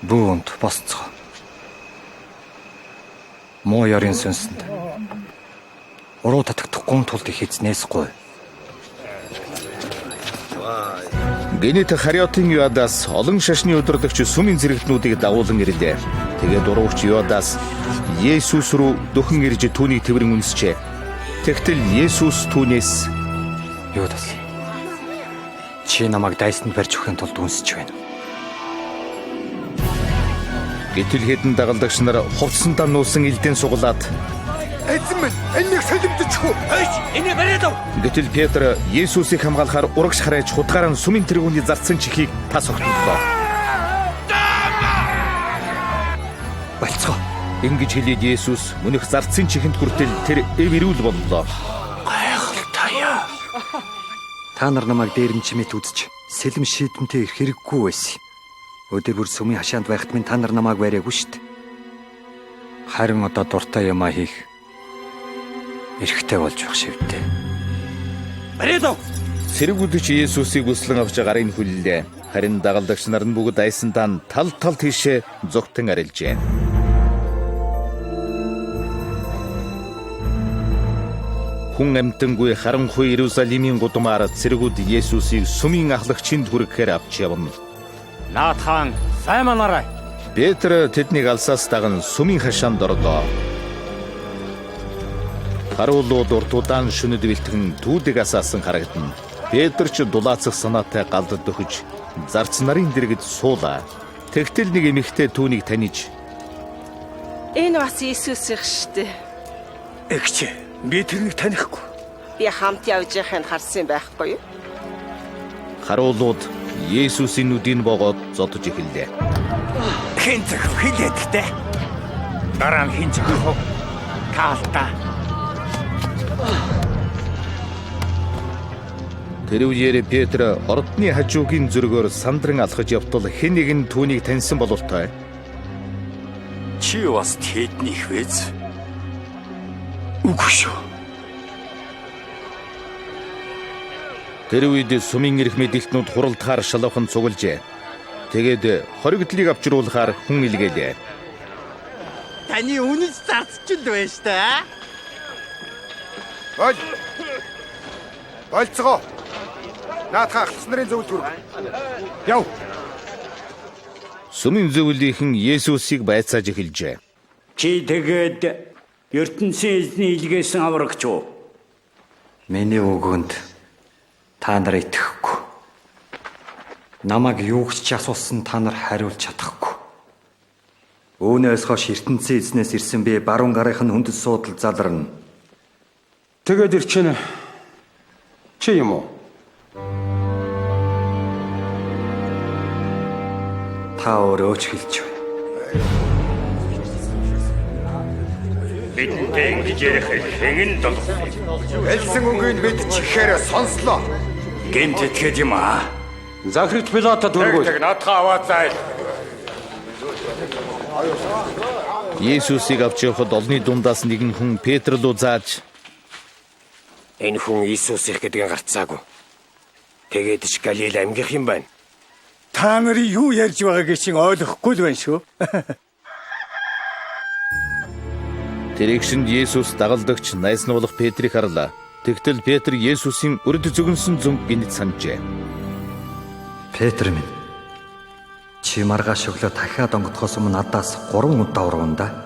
Бүүнд босцоо. Муу ёрын сүнсэнд уруу татагдахгүй тулд их эзнээс гуй. Гэнэт Хариотын Юадаас олон шашны удирдагч сүмийн зэрэгтнүүдийг дагуулan ирлээ. Тэгээд уруугч Юадаас Есүс рүү дөхөн ирж түүнийг тэрэн үнсчээ. Тэгтэл Есүс түүнээс Юдас. Чи намайг дайсанд барьж өгөхийн тулд үнсэж байна. Гэтэл хэдэн дагалдагч нар хувцсандаа нуусан элдэн суглаад Эзэн минь, энийг солимдчихгүй. Энэ бариад ав. Гэтэл Петр Есүсийг хамгаалахаар урагш хараач хутгаараа сүмийн тэргүүний зарцсан чихийг тас огтлоо. болцгоо. Ингэж хэлээд Есүс мөнх зарцын чихэнд хүртэл тэр эвэрүүл боллоо. Гайхалтайя. Та нар намайг дээрэмчмэд үзэж сэлэм шийдэмтэй ирэх хэрэггүй байсан. Өдөр бүр сүмийн хашаанд байхад минь та нар намайг бариагүй штт. Харин одоо дуртай юмаа хийх эрэхтэй болж байх шивдээ. Бариадав. Цэрэгүүдч Есүсийг өслөн авч гарыг хүллээ. Харин дагалдагч нар нь бүгд айсандаа тал тийшээ зүгтэн арилжээ. Хүн амтангүй харанхуй Иерусалимийн гудамаар цэрэгүүд Есүсийг сүмийн ахлагчинд хүрэхээр авч явна. Наатхан сайн манарай. Петр тэднийг алсаас даган сүмийн хашаанд орлоо. Харуулууд уртудаан шүнэд бэлтгэн түүдэг асаасан харагдана. Петр ч дулаацах санаатай галдад өгч зарц нарын дэргэд суулаа. Тэгтэл нэг эмэгтэй түүнийг таньж Энэ бас Иесус их штэ. Эгч, би тэрнийг танихгүй. Би хамт явж байхыг харсан байхгүй юу? Харуулууд Есүсийн нүдийг богоод зодож эхэллээ. Хэн зөв хэлээдтэй. Дараа нь хин зөв. Таалтаа. Тэр үеэр Петр ордны хажуугийн зүргөөр сандран алхаж явтал хэн нэг нь түүнийг таньсан бололтой. Чи бас тэднийх вэз? Үгүй шүү. Тэр үед сүмийн эрх мэдээлтнүүд хуралдахаар шалуухан цуглжээ. Тэгээд хоригдлыг авчруулахаар хүн илгээлээ. Таны үнэс зарцчил байна штэ. Болцгоо. Наатхан ахлах нарын зөвлөлд хүрв. Яв. Сүмийн зөвлөлийнхэн Есүсийг байцааж эхэлжээ. Чи тэгээд ертөнцийн эзний илгээсэн аврагч уу? Миний үгэнд та нар итгэхгүй. Намайг юу ч асуусан та нар хариулж чадахгүй. Үүнээс хойш ертөнцийн эзнээс ирсэн би баруун гарынхын хүндэс суудал заларна. Тэгээд ирчэнэ. Чи юм уу? Та өөрөө ч хэлж байна. Бидэнтэй ингэж ярих хэнгэн дол. Элсэн үгийг бид чихээр сонслоо. Гэмт итгэхэд юм аа. Захирч Пилатад өргөөл. Наатхан аваад зайл. Есүсийг авч явахад олны дундаас нэгэн хүн Петр руу зааж Энэ хүн Иесус их гэдгийг гарцаагүй. Тэгээд ч Галил аймгийнх юм байна. Та нар юу ярьж байгааг чинь ойлгохгүй л байна шүү. Тэрэгшинд Есүс дагалдагч найснуулах Петрийг харлаа. Тэгтэл Петр Есүсийн өрд зүгнсэн зүнг гинэд санджээ. Петр минь. Чи маргааш өглөө дахиад онгодохоос өмнө надаас 3 удаа ургана.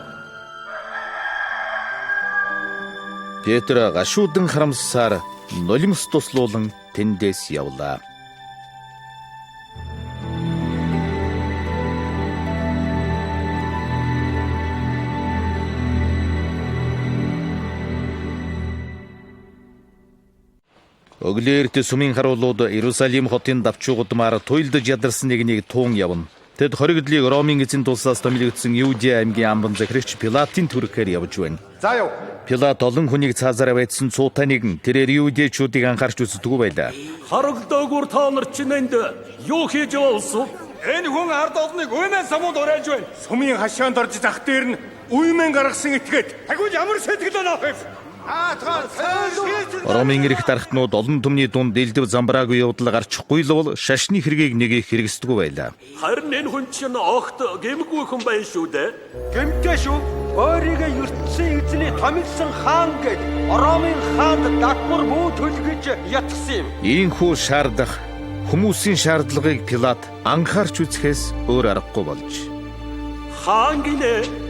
Петр гашуудан харамссаар нулимс туслуулан тэндээс явлаа. Өглөөрт сүмийн харуулууд Иерусалим хотын давчуугдмаар туйлдж ядарсан нэгнийг туун явна. Тэд хоригдлыг Ромын эзэн тулсаас томилогдсон Юудэ аймгийн амбан захирагч Пилатын түрхэхээр явж байна. За яв. Пилат олон хүнийг цаазаараа байдсан цуутай нэгэн тэрээр Юудэчүүдийг анхаарч үздэггүй байлаа. Харагдаагүй та нар чинь энд юу хийж явуулсан? Энэ хүн ард олныг уймэн самууд урайлж байна. Сүмийн хашаанд орж зах дээр нь уймэн гаргасан этгээд. Тагуул ямар сэтгэл өнөөх юм? Ромын эрх дархтнууд олон түмний дунд дэлдэв замбраагүй явдал гарчихгүй л бол шашны хэргийг нэгийг хэрэгсдэггүй байлаа. Харин энэ хүн чинь огт гэмгүй хүн байна шүү дээ. Гэмтэй шүү. Өөрийгөө ертөнцийн эзний томилсон хаан гэж Ромын хаанд дагмар муу төлгөж ятгсан юм. Ийхүү шаардах хүмүүсийн шаардлагыг Пилат анхаарч үзэхээс өөр аргагүй болж. Хаан гинэ.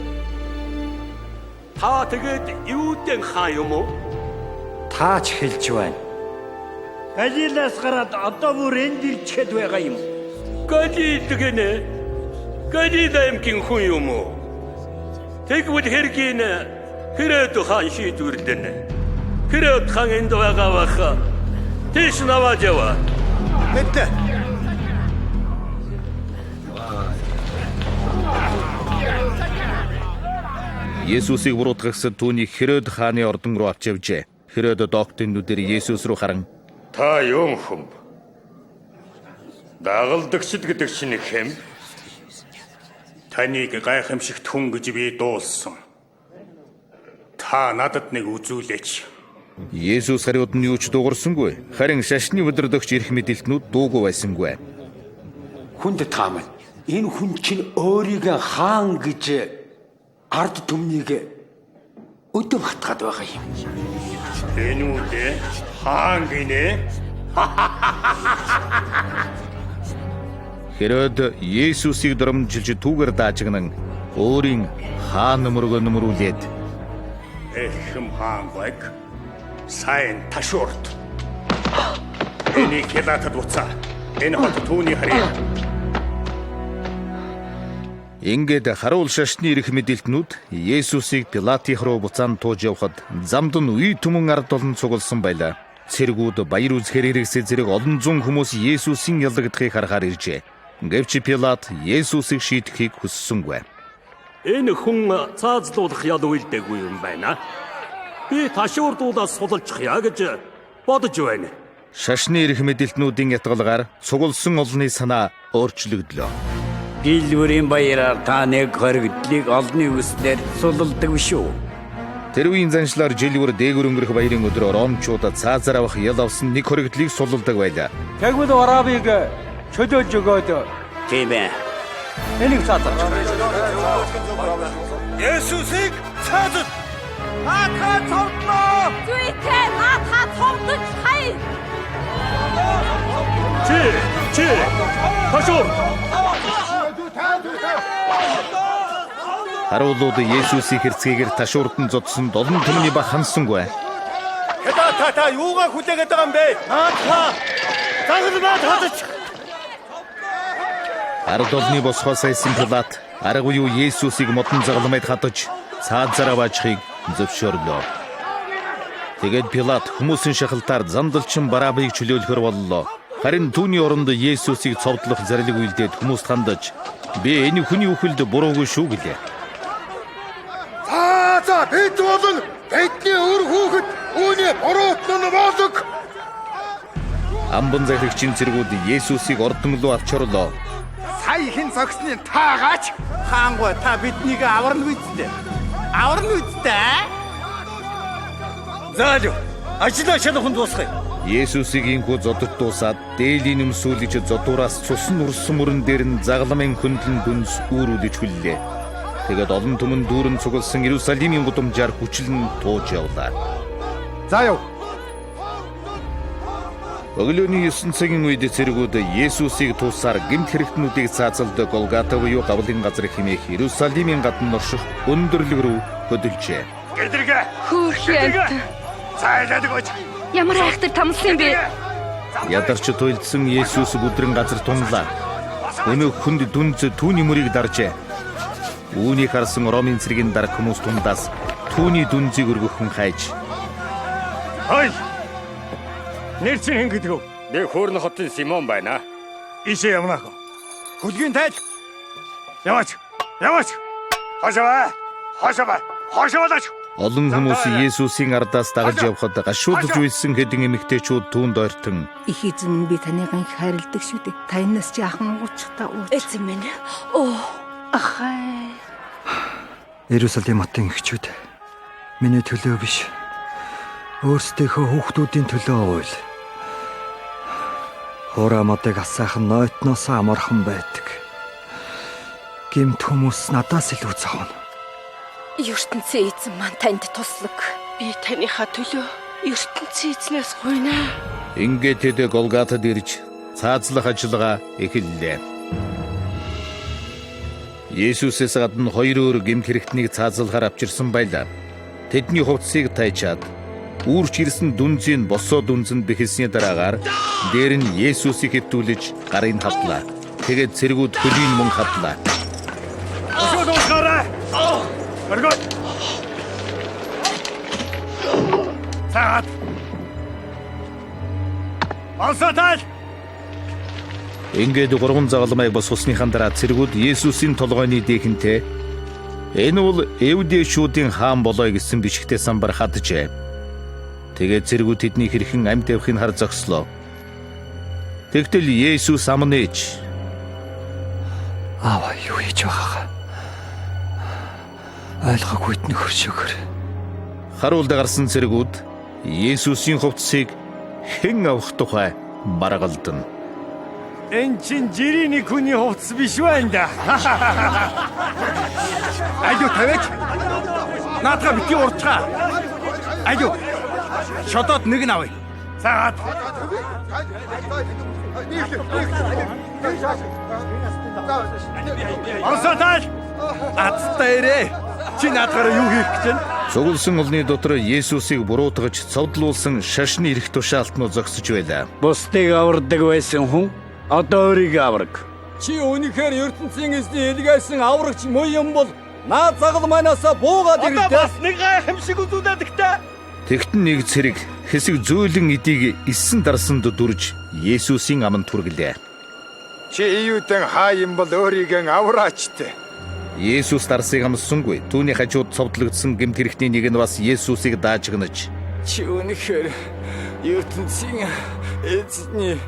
Та тэгээд Юудын хаан юм уу? Таач хэлж байна. Галилаас гараад одоо бүр энд ирчихэд байгаа юм. Галил гинэ. Галил аймгийн хүн юм уу? Тэгвэл хэргийн Хэрод хаан шийдвэрлэнэ. Хэрод хаан энд байгаа баха. Тэш наваад яваа. Мэдээ. Есүсийг буруутгахсад түүнийг Херод хааны ордон руу авч явжээ. Херод доктын нүдээр Есүс рүү харан Та юун хүм? Дагалдагчд гэдэг чинь хэм? Таныг гайхамшигт хүн гэж би дуулсан. Та надад нэг үзүүлээч. Есүс хариуд нь юу ч дуурсангүй. Харин шашны өдрөдөгч ирэх мэдээлтнүүд дуугүй байсангүй. Хүнд таамаг. Энэ хүн чинь өөрийгөө хаан гэж ард түмнийг өдөн хатгаад байгаа юм. Энэ үдэ хаан гинэ? Херод Есүсийг дөрмжилж түүгээр даажигнан өөрийн хаан нөмрөгөө нөмрүүлээд Эхм хаан баг сайн ташуурт. Энийг Пилатад буцаа. Энэ хот түүний харьяа. Ингээд харуул шашны ирэх мэдээлтнүүд Есүсийг Пилатих руу буцаан тууж явхад замд нь үе түмэн ард олон цугласан байлаа. Цэргүүд баяр үзэхээр хэрэгсээ зэрэг олон зуун хүмүүс Есүсийн ялагдахыг харахаар иржээ. Гэвч Пилат Есүсийг шийдэхийг хүссэнгүй. Энэ хүн цаазлуулах ял үйлдэггүй юм байна. Би ташуурдуулаас сулалчихъя гэж бодож байна. Шашны ирэх мэдээлтнүүдийн ятгалгаар цугласан олонний санаа өөрчлөгдлөө. Гэлвэрийн баяраар та нэг хоригдлыг олны үснээр сулалдаг шүү. Тэр үеийн заншлаар жилвэр дээгүр өнгөрөх баярын өдрөөр ромчуудад цаазар авах ял авсан нэг хоригдлыг сулалдаг байлаа. Тэгвэл Варабыг чөлөөлж өгөөд. Тийм ээ. Энийг цаазар. Есүсийг цаазар. Та цовдлоо. Зүйтэй та цовдож хай. Чи ташуур. Харуулууд Есүсийн хэрцгийгээр ташуурдан зодсон долон түмний ба хансангүй. Та юугаа хүлээгээд байгаа юм бэ? Загалмаа татаж. Ард олны босхоос айсан Пилат аргагүй юу Есүсийг модон загалмайд хатаж цаазар аваачхыг зөвшөөрлөө. Тэгээд Пилат хүмүүсийн шахалтаар зандалчин Барабыг чөлөөлөхөр боллоо. Харин түүний оронд Есүсийг цовдлох зарлиг үйлдээд хүмүүст хандаж би энэ хүний үхэлд буруугүй шүү гэлээ. За бид болон бидний өр хүүхэд үүний буруутан болог. Амбан захирагчийн цэргүүд Есүсийг ордон руу авч орлоо. Сая хин зогсны таагач хаангүй та биднийг аварна үсттэй. Аварна үсттэй. Заалю. Ажлаа шалахын дуусгая. Есүсийг инхүү зодод дуусаад дээлийн өмсүүлж зодуураас цусан урсан мөрөн дээр нь загламын хөндлөн дүнс үүрүүлж хүллээ. Тэгээд олон түмэн дүүрэн цугласан Иерусалимийн гудамжаар хүчлэн тууж явлаа. За яв. Өглөөний 9 цагийн үед цэргүүд Есүсийг туусаар гэмт хэрэгтнүүдийг цаацалдаг Голгата буюу гавлын газар хэмээх Иерусалимийн гадна орших өндөрлөг рүү хөдөлжээ. Гэдрэг. Хөөхий. Цайлаадаг гэж. Ямар айхтар тамлсан бэ? Ядарч туйлдсан Есүс бүдрэн газар тунлаа. Өнөө хүнд дүнз түүний мөрийг даржээ. Үүнийг харсан Ромын цэргийн дарга хүмүүс тундаас түүний дүнзийг өргөхөн хайж. Хай! Нэр чинь хэн гэдэг вэ? Би Хөөрн хотын Симон байна. Ишээ явна хөө. Хөлгийн тайл. Яваач. Хашаваач. Олон хүмүүс Есүсийн ардаас дагаж явхад гашуудж үйлсэн хэдэн эмэгтэйчүүд түүнд ойртон Их эзэн минь би таныг анх хайрладаг шүү дээ. Та энэс чи ахын уучтаа ууч. Эзэн минь. Оо. Ахай. Иерусалим хотын эхчүүд миний төлөө биш. Өөрсдийнхөө хүүхдүүдийн төлөө уйл. Хурамадыг асаахан нойтноос амархан байдаг. Гэмт хүмүүс надаас илүү зовно. ертөнцийн эзэн маань танд туслаг. Би таныхаа төлөө ертөнцийн эзнээс гуйнаа. Ингээд тэд Голгатад ирж цаазлах ажиллагаа эхэллээ. Есүсээс гадна хоёр өөр гэмт хэрэгтнийг цаазлахаар авчирсан байлаа. Тэдний хувцсыг тайчаад үүрч ирсэн дүнзийн босоо дүнзэнд бэхэлсний дараагаар дээр нь Есүсийг хэвтүүлж гарыг хавтлаа. Тэгээд цэргүүд хөлийн мөн хавтлаа. Өшөө дуусгаарай. Оргоо. Саад. Алсатай. Ингээд гурван загалмайг бас усныхан дараа цэргүүд Есүсийн толгойн дэхэнтэй Энэ бол Эвдэшүүдийн хаан болоо гэсэн бичгтээ самбар хаджээ. Тэгээд зэргүүд тэдний хэрхэн амьд явахыг хар зогслоо. Тэгтэл Есүс амнээж Аава юу хийж байгаагаа ойлгохгүйд нөхөршөөр. Харуулд гарсан зэргүүд Есүсийн хувцсыг хэн авах тухай баргалдана. Энэ чин жирийн хүний хувцс биш байна да. Айдуу тавиач. Наадга бити урчгаа. Айдуу. Шодоод нэг нь авъя. Цаад. Орсотал. Ацтайрэ. Чи наадгараа юу хийх гэж байна? Цугласан олны дотор Есүсийг буруутгаж цовдлуулсан шашны эрх тушаалтнууд зогсож байлаа. Бусдыг авардаг байсан хүн одоо өөрийгөө авраг. Чи үнэхээр ертөнцийн эзний илгээсэн аврагч муу юм бол наад загал манаасаа буугаад ирдэ. Одоо бас нэг гайхамшиг үзүүлээд ихтэй. Тэгтэн нэг цэрэг хэсэг зөөлөн эдийг исэн дарсанд дүрж Есүсийн аманд түргэлээ. Чи июдэн хаа юм бол өөрийгөө авраач те. Есүс дарсыг амссангүй. Түүний хажууд цовдлогдсон гэмт хэрэгтний нэг нь бас Есүсийг даажгнаж. Чи үнэхээр ертөнцийн эзний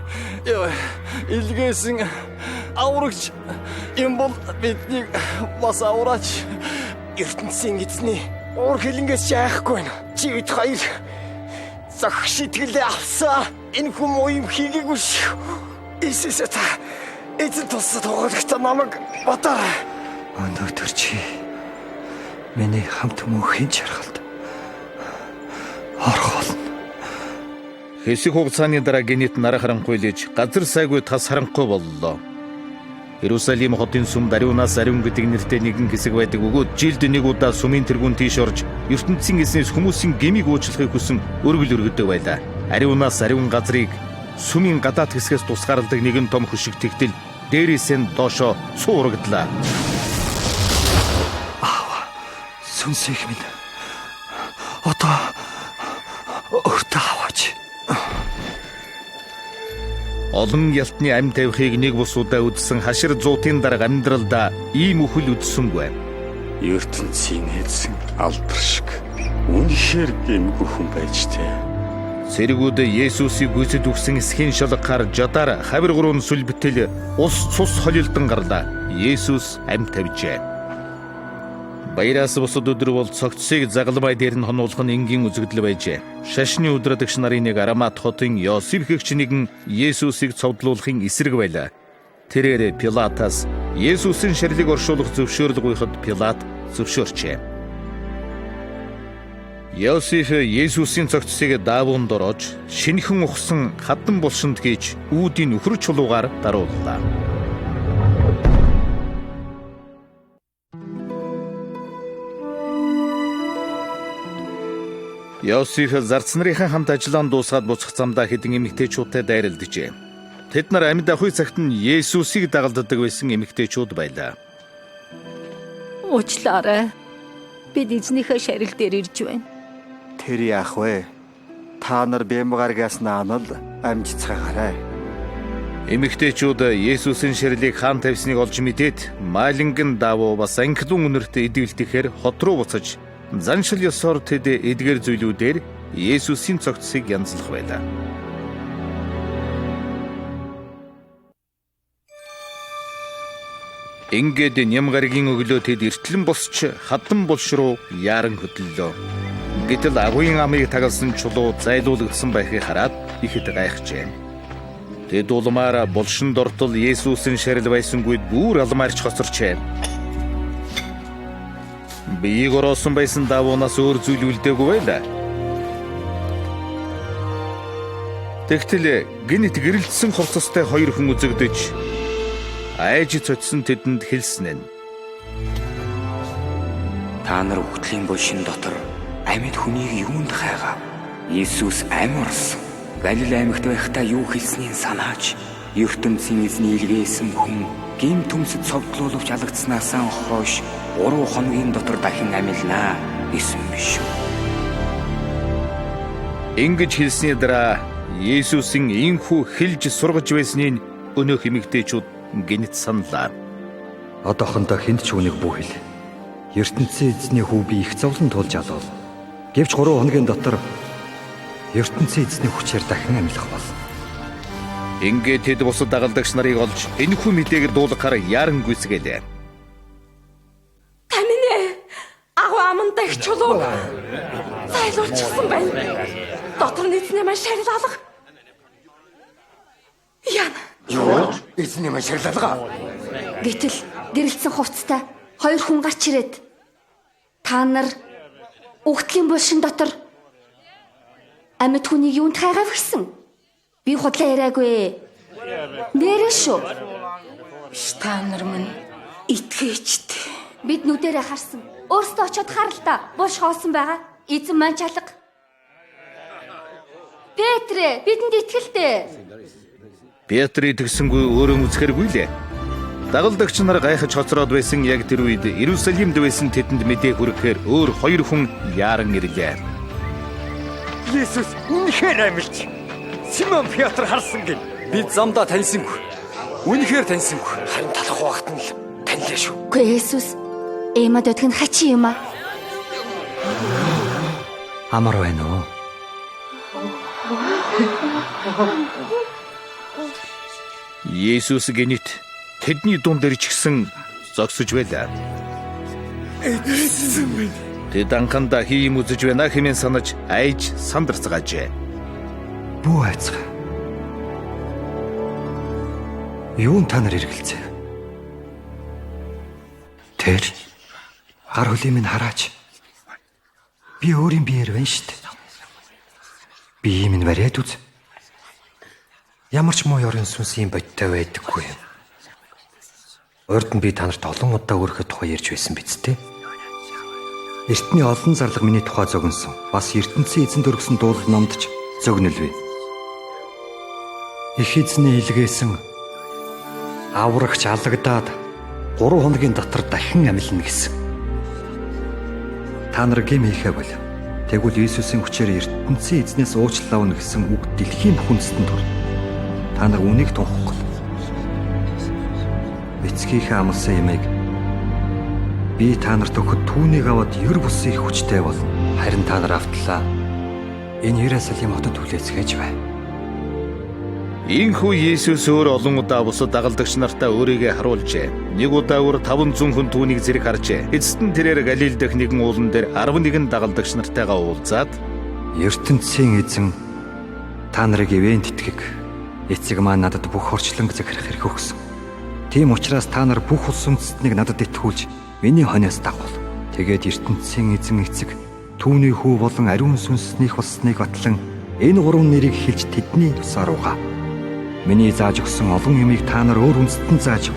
илгээсэн аврагч юм бол биднийг бас авраач. ертөнцийн эзний уур хилэнгээс яахгүй нь. Чи бид хоёр зах шитгэлээ авсаа. Энэ хүмүүс юм хийгээгүй шүү. Иесус та эзэн тусад тоглохтой намайг бодоорой. Өнөөдөр чи миний хамт мөнхийн жаргалд орох болно. Хэсэг хугацааны дараа гинэт нар харанхуйлж газар сайгүй тас харанхуй боллоо. Иерусалим хотын сүм Дариунаас ариун гэдэг нэртэй нэгэн хэсэг байдаг өгөөд жилд нэг удаа сүмийн тэргүүн тийш орж ертөнцийн эзнээс хүмүүсийн гмийг уучлахыг хүсэн өргөл өргөдөг байлаа. Ариунаас ариун газрыг сүмийн гадаад хэсгээс тусгаарладаг нэгэн том хөшиг тэгтэл дээрээс нь доошоо цуурагдлаа. Сүнсийг минь одоо өөртөө аваач. Олон ялтны амьд тавихыг нэг бус удаа үдсэн хашир зуутын дарга амьдралдаа ийм үхэл үдсэнгүй. ертөнцийн эзэн алдар шиг үнэхээр гэмгүй хүн байж тээ. Цэргүүд Есүсийг гүйцэд үгсэн эсхийн шалгаар жадаар хавир гурван сүл битэл ус цус холилдон гарлаа. Есүс амьд тавьжээ. Баяраас бусад өдөр бол цогцсыг загалмай дээр нь хонуулах нь энгийн үзэгдэл байжээ. Шашны өдрөдөгч нарын нэг Арамат хотын Йосеф гэгч нэгэн Есүсийг цовдлуулахын эсрэг байлаа. Тэрээр Пилатаас Есүсийн шарлыг оршуулах зөвшөөрөл гуйхад Пилат зөвшөөрчээ. Йосеф Есүсийн цогцсыг даавуунд ороож шинэхэн ухсан хатан булшинд хийж үүдийн нөхөр чулуугаар дарууллаа. Йосеф зарц нарын хамт ажиллаан дуусгаад буцах замдаа хэдэн эмэгтэйчүүдтэй дайралджээ. Тэд нар амьд ахуй цагт нь Есүсийг дагалддаг байсан эмэгтэйчүүд байлаа. Уучлаарай. Бид эзнийхээ шарил дээр ирж байна. Тэр яах вэ? Та нар бямгаргаас наанал амжицгаагаарай. Эмэгтэйчүүд Есүсийн шарилыг хаан тавьсныг олж мэдээд маалинган давуу бас анхлын үнэрт идэвлэхээр хот руу буцаж заншил ёсоор тэд эдгээр зүйлүүдээр Есүсийн цогцсыг янзлах байлаа. Ингээд нямгаргийн өглөө тэд эртлэн босч хатан булш руу яаран хөдлөлөө. Гэтэл агуйн амыг тагалсан чулуу зайлуулагдсан байхыг хараад ихэд гайхжээ. Тэд улмаар булшинд ортол Есүсийн шарил байсангүйд бүр алмаарч хоцорчээ. Биеийг ороосон байсан давуунаас өөр зүйл үлдээгүй байлаа. Тэгтэл гинэт гэрэлтсэн хувцастай хоёр хүн үзэгдэж айж цочсон тэдэнд хэлсэн нь. Та нар үхтлийн булшин дотор амьд хүнийг юунд хайгаа? Иесус амь орсон. Галил аймагт байхдаа юу хэлснийг санааж, ертөнцийн эзний илгээсэн хүн гим төмсөд цовдлуулж алагдсанаас хойш 3 хоногийн дотор дахин амилнаа гэсэн биш үү? Ингэж хэлсний дараа Иесусийн инхүү хэлж сургаж байсныг өнөөх эмэгтэйчүүд гинэт саналаа. Одоохондоо хүнд ч үнийг бүү хэл. ертөнцийн эзний хүү би их зовлон тулж алвал. Гэвч 3 хоногийн дотор ертөнцийн эзний хүчээр дахин амьлах бол. Ингээд тэд бусад дагалдагч нарыг олж энэхүү мэдээгээр дуулгахаар яран гүйцгээлээ. Таминь агуу амандаа их чулуу. Сайлуулчихсан байна. Дотор нь эзний маань шарилалга. Яна. Юу? Эзний маань шарилалга. Гэтэл гэрэлтсэн хувцастай 2 хүн гарч ирээд та нар угтлийн булшин дотор амьд хүнийг юунд хайгаав гэсэн? Би худлаа яриаггүй. Нэрээ шүү. Та нар минь итгэжт. Бид нүдэрээ харсан. Өөрсдөө очиод хар л да. Булш хоосон байгаа. Эзэн маань чалга. Петрэ, бидэнд итгэлтэй. Петр итгэсэнгүй өөрөө үзэхэргүй лээ. Дагалдагч нар гайхаж хоцроод байсан яг тэр үед Иерусалимд байсан тэдэнд мэдээ хүрэхээр өөр 2 хүн яаран ирлээ. Есүс үнэхээр амьлж. Симон Петр харсан гин. Бид замдаа таньсангүй. Үнэхээр таньсангүй. Харин талах багт нь л танилаа шүү. Үгүй Есүс. Эмад өдг нь хачи юм аа. Амар байна уу? Есүс гинэт тэдний дунд ирчихсэн зогсож байлаа. Эцэс минь. Тэд анхандаа хийм үзэж байна хэмээн санаж айж сандарцгаажээ. Бүү айцгаа. Юун та нар эргэлзээ? Тэр гар хөлийн минь хараач. Би өөрийн биеэр байна шүү дээ. Би минь бариад үз. Ямар ч муу ёрын сүнсийн бодтой байдаггүй юм. Урд нь би та нарт олон удаа өөрийнхөө тухай ярьж байсан биз дээ. Эртний олон зарлага миний тухай зогнсон. Бас ертөнцийн эзэн дөргсөн дуулал номд ч зогнолвэ. Их эзний илгээсэн аврагч алагдаад 3 хоногийн дотор дахин амьлна гэсэн. Та нар гэм хийхэ бол тэгвэл Иесусийн хүчээр ертөнцийн эзнээс уучлал авна гэсэн үг дэлхийн хүнстэнд түр. Та нар үнийг тунхаглав. Эцгийнхээ амласан ямайг би та нарт өгөхөд түүнийг аваад ер бусын их хүчтэй бол харин та нар автлаа. Энэ Иерусалим хотод хүлээцгээж бай. Ийхүү Есүс өөр олон удаа бусад дагалдагч нартаа өөрийгөө харуулжээ. Нэг удаа өөр 500 хүн түүнийг зэрэг харжээ. Эцэст нь тэрээр Галил дахь нэгэн уулан дээр 11 дагалдагч нартайгаа уулзаад ертөнцийн эзэн та нарыг ивент итгэх. Эцэг маань надад бүх орчлонг захирах хэрэг өгсөн. Тийм учраас та нар бүх улс үндэстнийг надад итгүүлж миний хоньоос дагуул. Тэгээд ертөнцийн эзэн эцэг түүний хүү болон ариун сүнснийх болсныг батлан энэ 3 нэрийг хэлж тэдний тусаар угаа. Миний зааж өгсөн олон юмыг та нар өөр үндэстэн зааж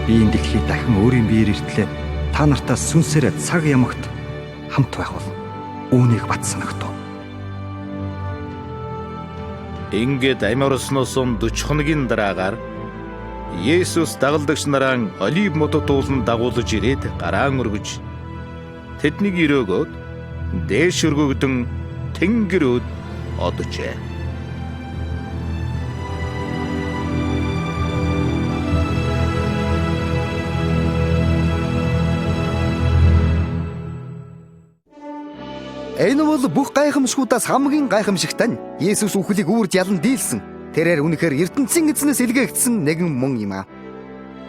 би энэ дэлхийд дахин өөрийн биеэр иртлээ та нартаа сүнсээр цаг ямагт хамт байх бол үүнийг бат санагдав. Ингээд амьарсноос 40 хоногийн дараагаар Есүс дагалдагч нараа Олив модод уулан дагуулж ирээд гараан өргөж тэднийг өрөөгөөд дээш өргөгдөн тэнгэрүүд оджээ. Энэ бол бүх гайхамшгуудаас хамгийн гайхамшигтай нь Есүс үхлийг үрж ялан дийлсэн. Тэрээр үнэхээр ертөнцийн эзнээс илгээгдсэн нэгэн мөн юм аа.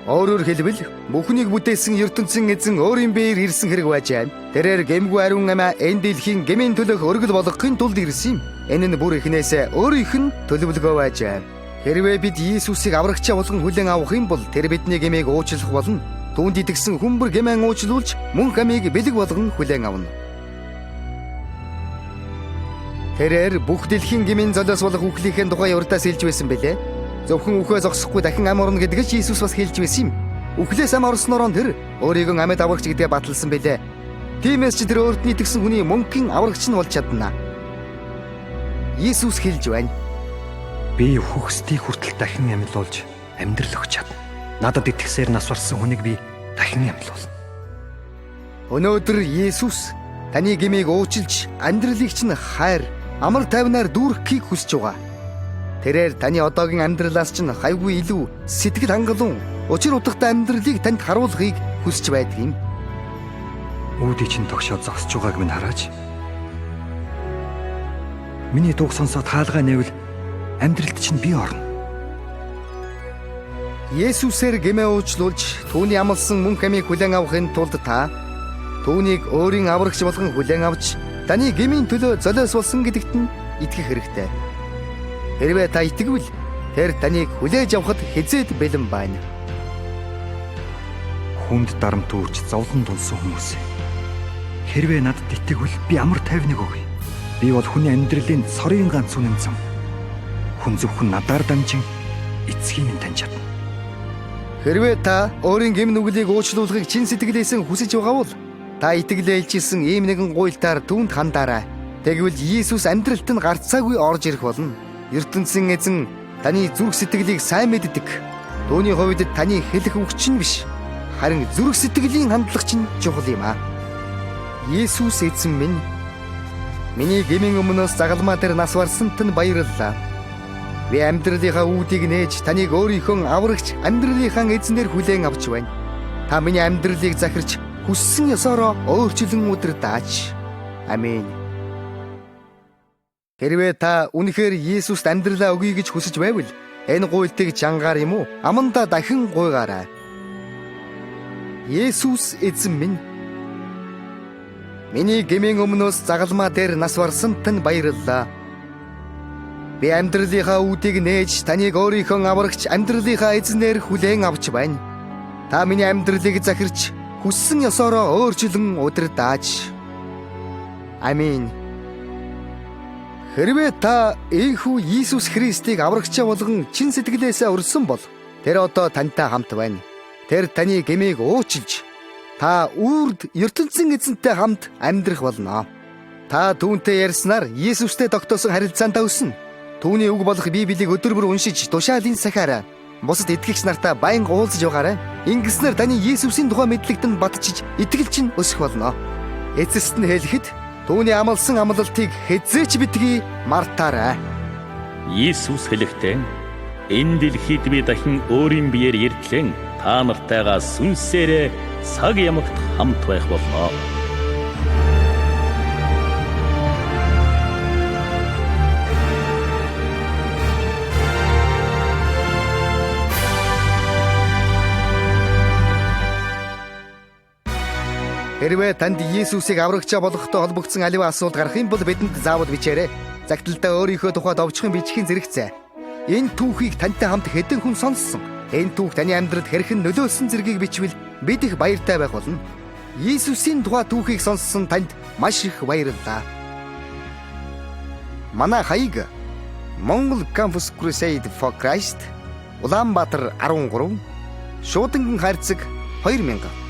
Өөрөөр хэлбэл бүхнийг бүтээсэн ертөнцийн эзэн өөрийн биеэр ирсэн хэрэг байж байна. Тэрээр гэмгүй ариун амиа энэ дэлхийн гмийн төлөх өргөл болгохын тулд ирсэн юм. Энэ нь бүр ихнээсээ өөрийнх нь төлөвлөгөө байж байна. Хэрвээ бид Иесусыг аврагчаа болгон хүлээн авах юм бол тэр бидний гмийг уучлах болно. Түүнд итгэсэн хүмбэр гмэн уучлуулж мөн хамийг бэлэг болгон хүлээн авна. Тэрээр бүх дэлхийн гмийн золиос болох үхлийнхээ тухай урдаас хэлж байсан бэлээ. Зөвхөн үхээ зогсохгүй дахин ам орно гэдгийг ч Иесус бас хэлж байсан юм. Үхлээс ам орсноор тэр өөрийгөө амьд аврагч гэдгээ баталсан бэлээ. Тиймээс ч тэр өөрт нь итгэсэн хүний мөнхийн аврагч нь болж чадна. Иесус хэлж байна. Би үхөхстийг хүртэл дахин амьлуулж амьдрал өгч чадна. Надад итгэсээр нас барсан хүнийг би дахин амьлуулна. Өнөөдөр Иесус таны гмийг уучилж амьдралыг чинь хайр амар тайвнаар дүүрхийг хүсэж байгаа. Тэрээр таны одоогийн амьдралаас чинь хайгүй илүү сэтгэл хангалуун, учир утгатай амьдралыг танд харуулахыг хүсэж байдаг юм. үүдий чинь тогшоод зогсож байгааг минь хараач. Миний дууг сонсоод хаалгаа нэвэл амьдралд чинь би орно. Есүсээр гэмээ уучлуулж түүний амласан мөнх амийг хүлээн авахын тулд та түүнийг өөрийн аврагч болгон хүлээн авч таны гмийн төлөө золиос болсон гэдэгт нь итгэх хэрэгтэй. Хэрвээ та итгэвэл тэр таныг хүлээж авахд хязээд бэлэн байна. Хүнд дарамт үүрч зовлон дунсан хүмүүс. Хэрвээ надад итгэвэл би амар тайвныг өгье. Би бол хүний амьдралын сорын ганц үнэн зам. Хүн зөвхөн надаар дамжин эцгийг нь таньж чадна. Хэрвээ та өөрийн гэм нүглийг уучлуулахыг чин сэтгэлээс нь хүсэж байгаа бол та итгэлээ илчилсэн ийм нэгэн гуйлтаар түүнд хандаарай. Тэгвэл Иесус амьдралд нь гарцаагүй орж ирэх болно. ертөнцийн эзэн таны зүрх сэтгэлийг сайн мэддэг. Түүний хувьд таны хэлэх үг чинь биш, харин зүрх сэтгэлийн хандлага чинь чухал юм аа. Иесус эзэн минь, миний гмийн өмнөөс загалмаа дээр нас барсанд нь баярлалаа. Би амьдралынхаа үүдийг нээж таныг өөрийнхөө аврагч амьдралынхаа эзнэр хүлээн авч байна. Та миний амьдралыг захирч хүссэн ёсороо өөрчлөн удирдаач. Амен. Хэрвээ та үнэхээр Иесуст амьдралаа өгье гэж хүсэж байвал энэ гуйлтыг чангаар юм уу? Амандаа дахин гуйгаарай. Иесус эзэн минь, миний гмийн өмнөөс загалмаа дээр нас барсанд нь баярлалаа. Би амьдралынхаа үүдийг нээж таныг өөрийнхөө аврагч амьдралынхаа эзнэр хүлээн авч байна. Та миний амьдралыг захирч хүссэн ёсороо өөрчлөн удирдаач. Амен. Хэрвээ та энхүү Иесус Христийг аврагчаа болгон чин сэтгэлээсээ урьсан бол тэр одоо тантай хамт байна. Тэр таны гмийг уучилж та үрд ертөнцийн эзэнтэй хамт амьдрах болно. Та түүнтэй ярьснаар Иесустэй тогтоосон харилцаанд өснө. Түүний үг болох Библийг өдөр бүр уншиж тушаалын сахаараа бусад итгэгч нартай байнга уулзж байгаарай. Ингэснээр таны Иесусийн тухай мэдлэгтэн батчиж итгэл чинь өсөх болно. Эцэст нь хэлэхэд түүний амласан амлалтыг хэзээч битгий мартаарай. Иесус хэлэхдээ энэ дэлхийд би дахин өөрийн биеэр ирдлэн та нартайгаа сүнсээрээ цаг ямагт хамт байх болно. Хэрвээ танд Иесусыг аврагчаа болгохтой холбогдсон аливаа асуулт гарах юм бол бидэнд заавал бичээрэй. Загталтаа өөрийнхөө тухайд овчхон бичгийн зэрэгцээ. Энэ түүхийг тантай хамт хэдэн хүн сонссон. Энэ түүх таны амьдралд хэрхэн нөлөөлсөн зэргийг бичвэл бид их баяртай байх болно. Иесусийн тухай түүхийг сонссон танд маш их баярлалаа. Манай хаяг Монгол Campus Crusade for Christ, Улаанбаатар 13, Шуудангийн хайрцаг 2000.